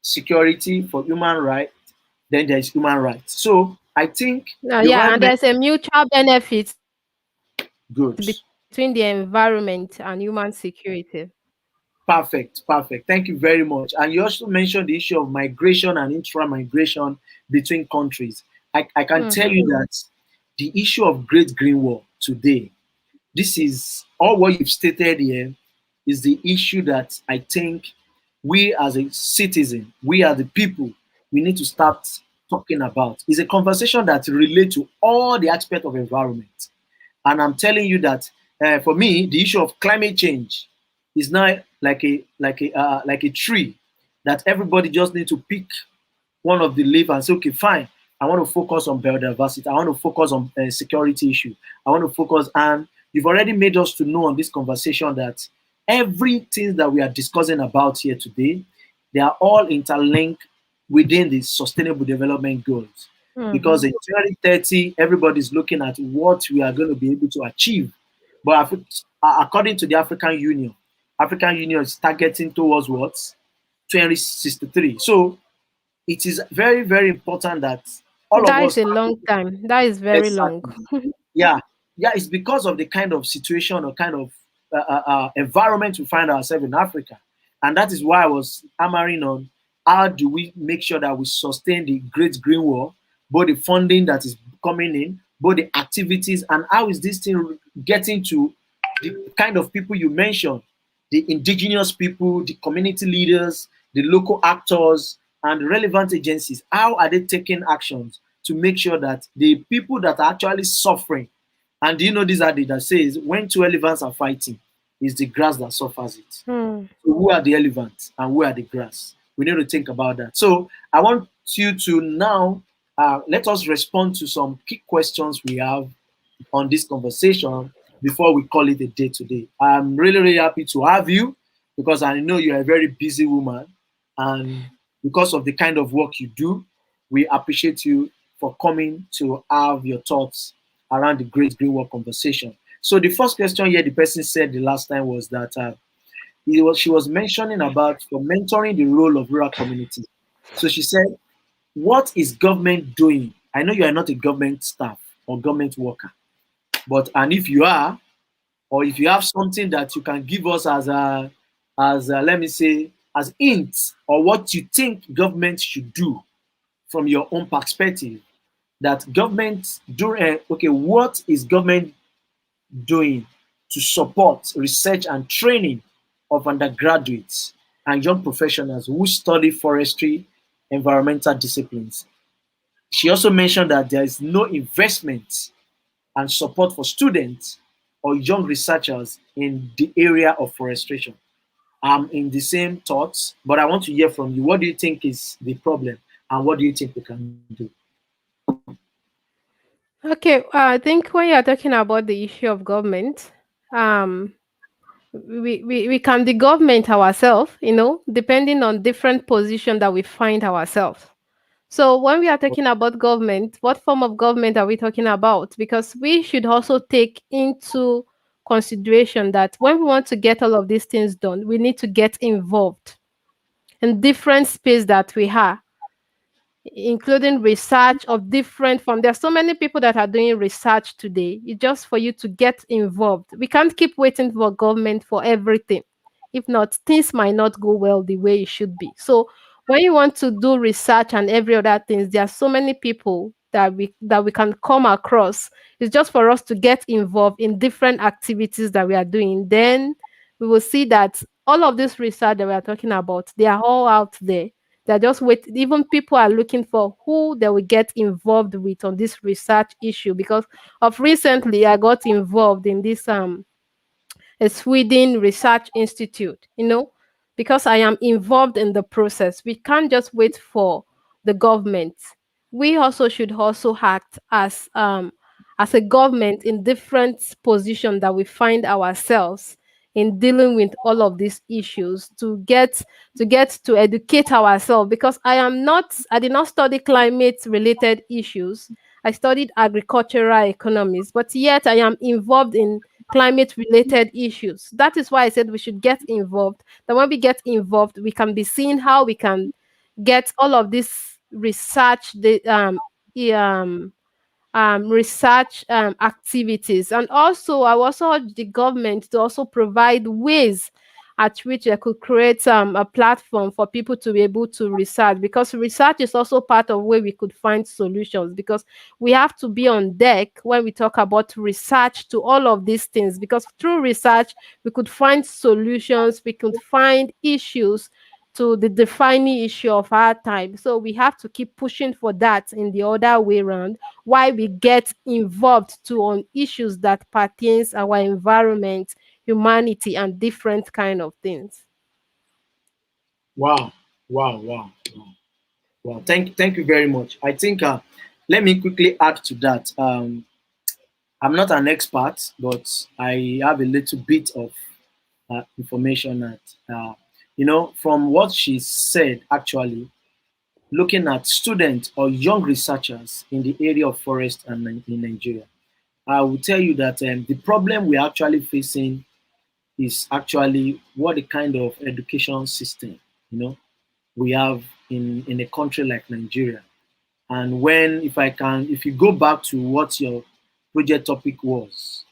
security for human rights, then there is human rights. So I think you've Yeah, had and there's a mutual benefit good. between the environment and human security. Perfect. Thank you very much. And you also mentioned the issue of migration and intra-migration between countries. I can tell Mm-hmm. you that the issue of Great Green Wall today, this is all what you've stated here, is the issue that I think we as a citizen, we are the people, we need to start talking about. It's a conversation that relates to all the aspects of environment. And I'm telling you that for me, the issue of climate change is not like a tree. that everybody just need to pick one of the leave and say, okay, fine, I want to focus on biodiversity. I want to focus on security issue. I want to focus, and you've already made us to know on this conversation that everything that we are discussing about here today, they are all interlinked within the Sustainable Development Goals. Because Mhm. in 2030, everybody's looking at what we are going to be able to achieve. But according to the African Union is targeting towards what? 2063. So it is very, very important that all of That is us a long time. That is very long. exactly. Yeah, yeah, it's because of the kind of situation or kind of environment we find ourselves in Africa, and that is why I was hammering on how do we make sure that we sustain the Great Green Wall, both the funding that is coming in, both the activities, and how is this thing getting to the kind of people you mentioned, the indigenous people, the community leaders, the local actors, and the relevant agencies. How are they taking actions to make sure that the people that are actually suffering, and do you know this adage that says when two elephants are fighting, it's the grass that suffers it. Hmm. So who are the elephants and who are the grass? We need to think about that. So I want you to now let us respond to some key questions we have on this conversation before we call it a day today. I'm really, really happy to have you because I know you're a very busy woman. And because of the kind of work you do, we appreciate you for coming to have your thoughts around the Great Green Work conversation. So the first question here, the person said the last time was that she was mentioning about for mentoring the role of rural communities. So she said, what is government doing? I know you are not a government staff or government worker, but and if you are, or if you have something that you can give us as let me say as hints or what you think government should do from your own perspective, that government do okay, what is government doing to support research and training of undergraduates and young professionals who study forestry environmental disciplines? She also mentioned that there is no investment and support for students or young researchers in the area of forestation. I'm in the same thoughts, but I want to hear from you. What do you think is the problem, and what do you think we can do? Okay, I think when you're talking about the issue of government, um, we can the government ourselves, depending on different position that we find ourselves. So when we are talking about government, what form of government are we talking about? Because we should also take into consideration that when we want to get all of these things done, we need to get involved in different space that we have, including research of different form. There's so many people that are doing research today. It's just for you to get involved. We can't keep waiting for government for everything. If not, things might not go well the way it should be. So when you want to do research and every other things, there are so many people that we can come across. It's just for us to get involved in different activities that we are doing. Then we will see that all of this research that we are talking about, they are all out there. They're just wait. Even people are looking for who they will get involved with on this research issue. Because of recently, I got involved in this a Sweden Research Institute, because I am involved in the process. We can't just wait for the government. We also should also act as a government in different position that we find ourselves in dealing with all of these issues to educate ourselves, because I did not study climate related issues. I studied agricultural economics, but yet I am involved in climate related issues. That is why I said we should get involved. That when we get involved, we can be seeing how we can get all of this research activities. And also, I also urge the government to also provide ways at which they could create a platform for people to be able to research, because research is also part of where we could find solutions, because we have to be on deck when we talk about research to all of these things, because through research we could find solutions, we could find issues to the defining issue of our time. So we have to keep pushing for that in the other way around, why we get involved to on issues that pertains our environment, humanity, and different kind of things. Wow, Wow, wow, wow, wow. Thank you very much. I think let me quickly add to that. I'm not an expert, but I have a little bit of information that from what she said. Actually, looking at students or young researchers in the area of forest and in Nigeria, I will tell you that the problem we're actually facing is actually what the kind of education system you know we have in a country like Nigeria. And if you go back to what your project topic was,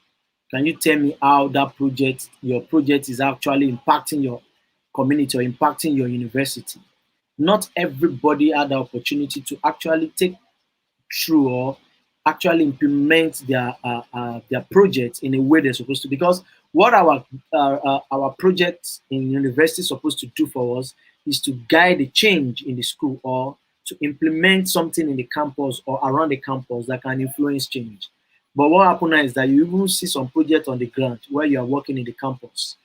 can you tell me how your project is actually impacting your community or impacting your university? Not everybody had the opportunity to actually take through or actually implement their projects in a way they're supposed to. Because what our projects in university is supposed to do for us is to guide a change in the school or to implement something in the campus or around the campus that can influence change. But what happens now is that you even see some project on the ground where you are working in the campus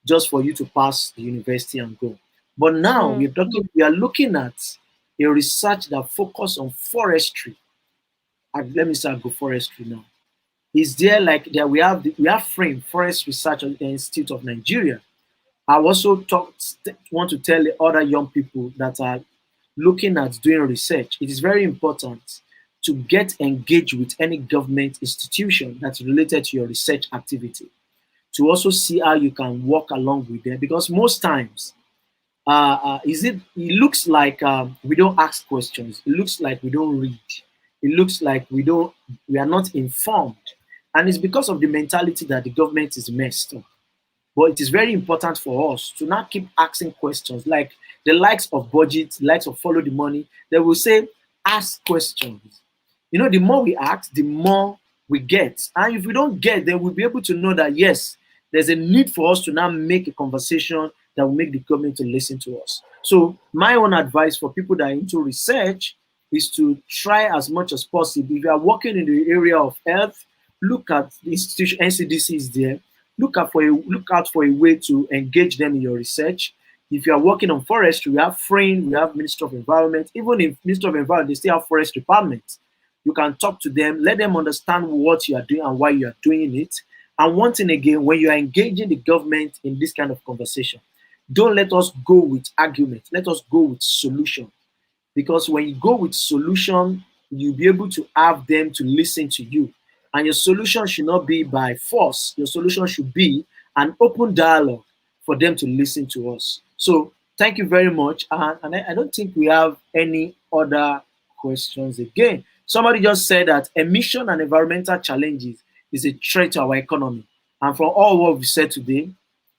just for you to pass the university and go. But now Mm, we are looking at a research that focus on forestry. Let me say agroforestry now. Is there like there we have frame Forest Research Institute of Nigeria. I also want to tell the other young people that are looking at doing research. It is very important to get engaged with any government institution that's related to your research activity, to also see how you can work along with them, because most times it looks like we don't ask questions. It looks like we don't read. It looks like we are not informed. And it's because of the mentality that the government is messed up. But it is very important for us to not keep asking questions like the likes of budget, the likes of follow the money. They will say, ask questions. The more we ask, the more we get. And if we don't get, then we'll be able to know that, yes, there's a need for us to now make a conversation that will make the government to listen to us. So my own advice for people that are into research is to try as much as possible. If you are working in the area of health, look at the institution. NCDC is there. Look out for a way to engage them in your research. If you are working on forestry, we have FRAIN, we have Ministry of Environment. Even in Ministry of Environment, they still have forest departments. You can talk to them, let them understand what you are doing and why you are doing it. And one thing again, when you are engaging the government in this kind of conversation, don't let us go with argument. Let us go with solution. Because when you go with solution, you'll be able to have them to listen to you. And your solution should not be by force. Your solution should be an open dialogue for them to listen to us. So thank you very much. And I don't think we have any other questions again. Somebody just said that emission and environmental challenges is a threat to our economy. And for all what we said today,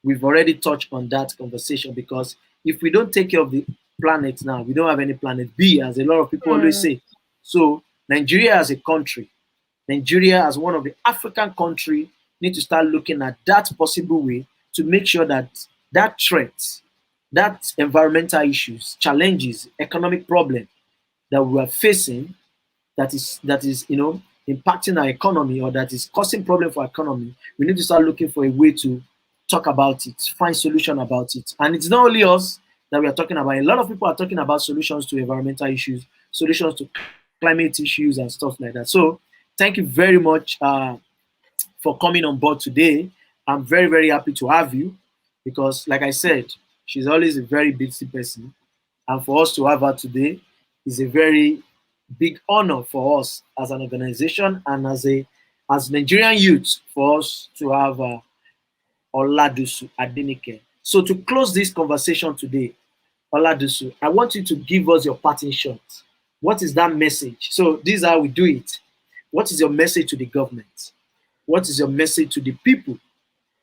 we've already touched on that conversation, because if we don't take care of the planet now, we don't have any planet B, as a lot of people always mm, say. So Nigeria as a country, Nigeria as one of the African country, need to start looking at that possible way to make sure that that threat, that environmental issues, challenges, economic problem that we are facing, that is impacting our economy, or that is causing problem for our economy, we need to start looking for a way to talk about it, find solution about it. And it's not only us that we are talking about. A lot of people are talking about solutions to environmental issues, solutions to climate issues and stuff like that. So thank you very much for coming on board today. I'm very, very happy to have you, because like I said, she's always a very busy person. And for us to have her today is a very big honor for us as an organization and as Nigerian youth, for us to have Oladosu Adenike. So to close this conversation today, Oladosu, I want you to give us your parting shot. What is that message? So this is how we do it. What is your message to the government? What is your message to the people?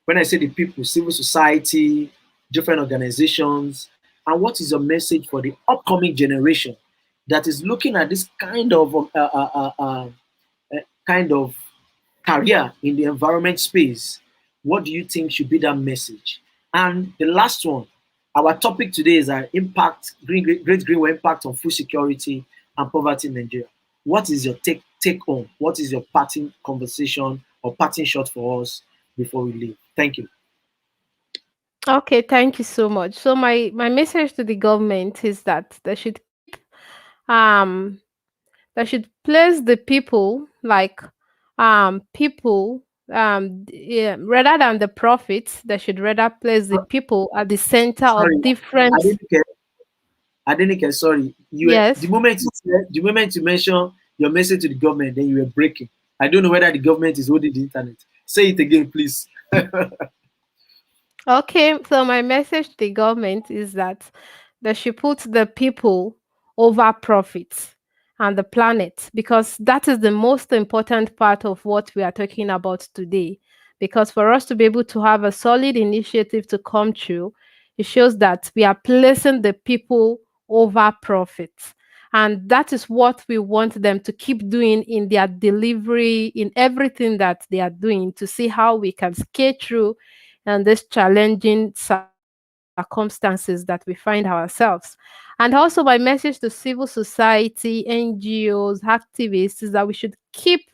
When I say the people, civil society, different organizations, and what is your message for the upcoming generation that is looking at this kind of career in the environment space? What do you think should be that message? And the last one, our topic today is our great green impact on food security and poverty in Nigeria. What is your take home? What is your parting conversation or parting shot for us before we leave? Thank you. Okay, thank you so much. So my message to the government is that they should keep um they should place the people like people yeah, rather than the profits. They should rather place the people at the center Sorry, of different. Adenike, Adenike, sorry. You were, Yes. the moment you mention your message to the government, then you were breaking. I don't know whether the government is holding the internet. Say it again, please. Okay, so my message to the government is that they should put the people over profits and the planet, because that is the most important part of what we are talking about today. Because for us to be able to have a solid initiative to come true, it shows that we are placing the people over profits. And that is what we want them to keep doing in their delivery, in everything that they are doing, to see how we can skate through and these challenging circumstances that we find ourselves. And also, my message to civil society, NGOs, activists is that we should keep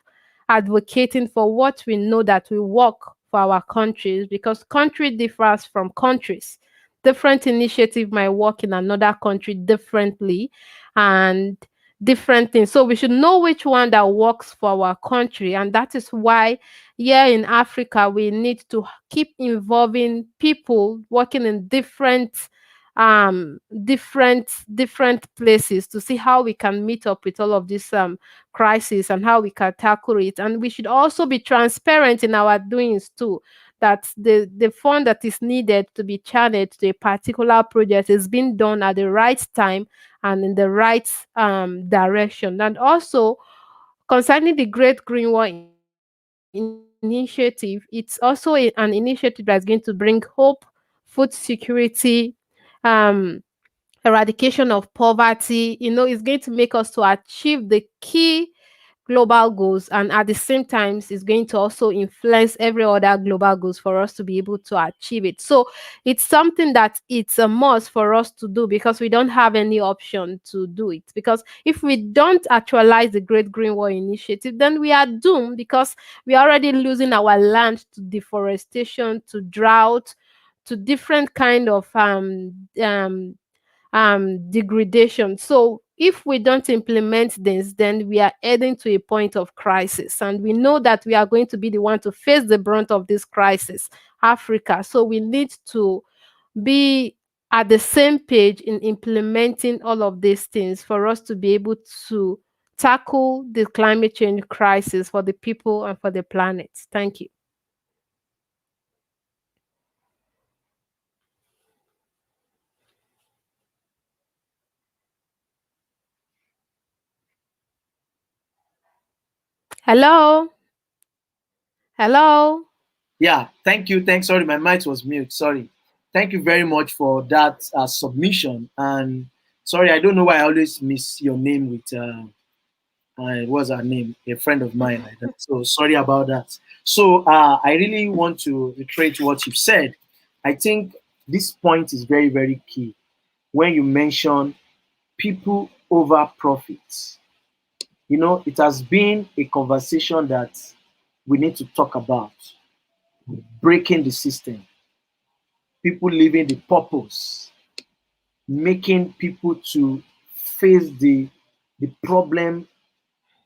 advocating for what we know that will work for our countries, because country differs from countries. Different initiative might work in another country differently, and different things. So we should know which one that works for our country, and that is why here in Africa we need to keep involving people working in different places to see how we can meet up with all of this crisis and how we can tackle it. And we should also be transparent in our doings too, that the fund that is needed to be channeled to a particular project is being done at the right time and in the right direction. And also, concerning the Great Green Wall Initiative, it's also an initiative that's going to bring hope, food security, um, eradication of poverty. It's going to make us to achieve the key global goals, and at the same time it's going to also influence every other global goals for us to be able to achieve it. So it's something that it's a must for us to do, because we don't have any option to do it. Because if we don't actualize the Great Green Wall Initiative, then we are doomed, because we are already losing our land to deforestation, to drought, to different kind of degradation. So if we don't implement this, then we are heading to a point of crisis, and we know that we are going to be the one to face the brunt of this crisis, Africa. So we need to be at the same page in implementing all of these things for us to be able to tackle the climate change crisis for the people and for the planet. Thank you. Hello. Hello. Yeah, thank you. Thanks. Sorry, my mic was mute. Sorry. Thank you very much for that submission. And sorry, I don't know why I always miss your name with what's her name? A friend of mine like that. So sorry about that. So I really want to reiterate what you've said. I think this point is very, very key when you mention people over profits. It has been a conversation that we need to talk about, breaking the system, people living the purpose, making people to face the problem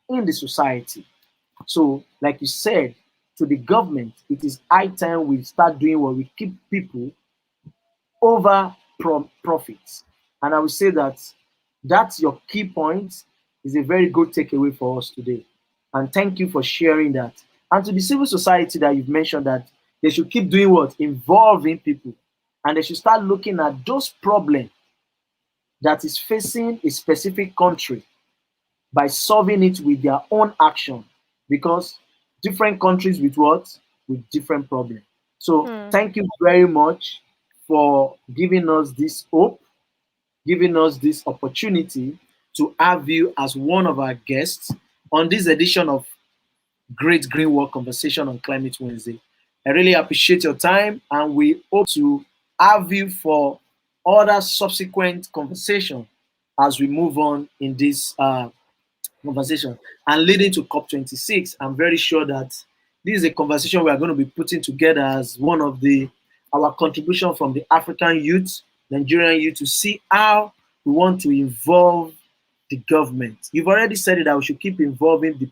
in the society. So, like you said, to the government, it is high time we start doing what we keep people over profits. And I would say that that's your key point, is a very good takeaway for us today. And thank you for sharing that. And to the civil society that you've mentioned, that they should keep doing what? Involving people. And they should start looking at those problems that is facing a specific country by solving it with their own action, because different countries with what? With different problems. So Hmm. thank you very much for giving us this hope, giving us this opportunity to have you as one of our guests on this edition of Great Green World Conversation on Climate Wednesday. I really appreciate your time, and we hope to have you for other subsequent conversation as we move on in this conversation. And leading to COP26, I'm very sure that this is a conversation we are going to be putting together as one of the our contribution from the African youth, Nigerian youth, to see how we want to involve the government. You've already said it that we should keep involving the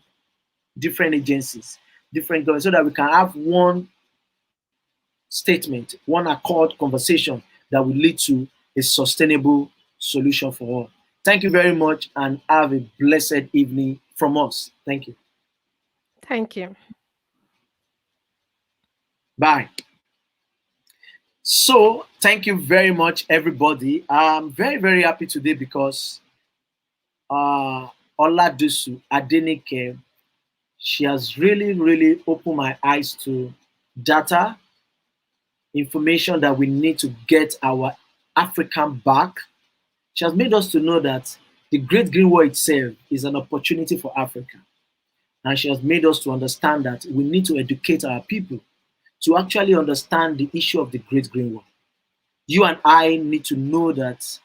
different agencies, different governments, so that we can have one statement, one accord conversation that will lead to a sustainable solution for all. Thank you very much and have a blessed evening from us. Thank you. Thank you. Bye. So, thank you very much, everybody. I'm very, very happy today because Oladosu Adenike, she has really, really opened my eyes to data, information that we need to get our African back. She has made us to know that the Great Green War itself is an opportunity for Africa. And she has made us to understand that we need to educate our people to actually understand the issue of the Great Green War. You and I need to know that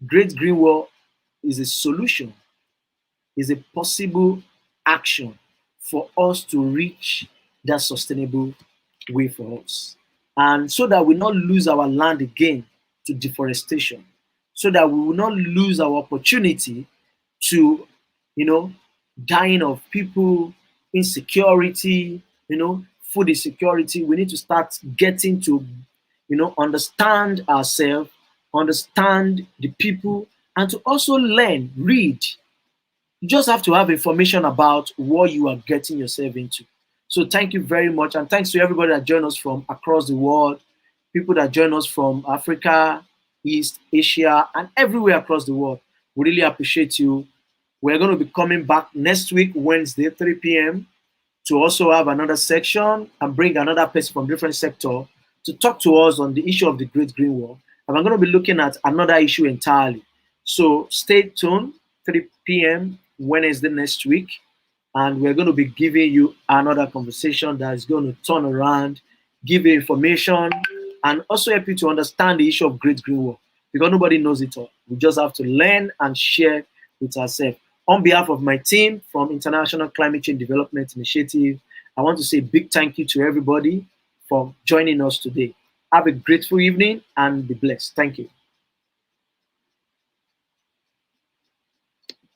Great Green War is a solution, is a possible action for us to reach that sustainable way for us. And so that we not lose our land again to deforestation, so that we will not lose our opportunity to, dying of people, insecurity, food insecurity. We need to start getting to, understand ourselves, understand the people, and to also learn, read. You just have to have information about what you are getting yourself into. So thank you very much. And thanks to everybody that joined us from across the world, people that join us from Africa, East Asia, and everywhere across the world. We really appreciate you. We're going to be coming back next week, Wednesday, 3 p.m., to also have another section and bring another person from different sector to talk to us on the issue of the Great Green War. And I'm going to be looking at another issue entirely. So stay tuned, 3 p.m. Wednesday next week. And we're going to be giving you another conversation that is going to turn around, give you information, and also help you to understand the issue of Great Green War. Because nobody knows it all. We just have to learn and share with ourselves. On behalf of my team from International Climate Change Development Initiative, I want to say a big thank you to everybody for joining us today. Have a grateful evening and be blessed. Thank you.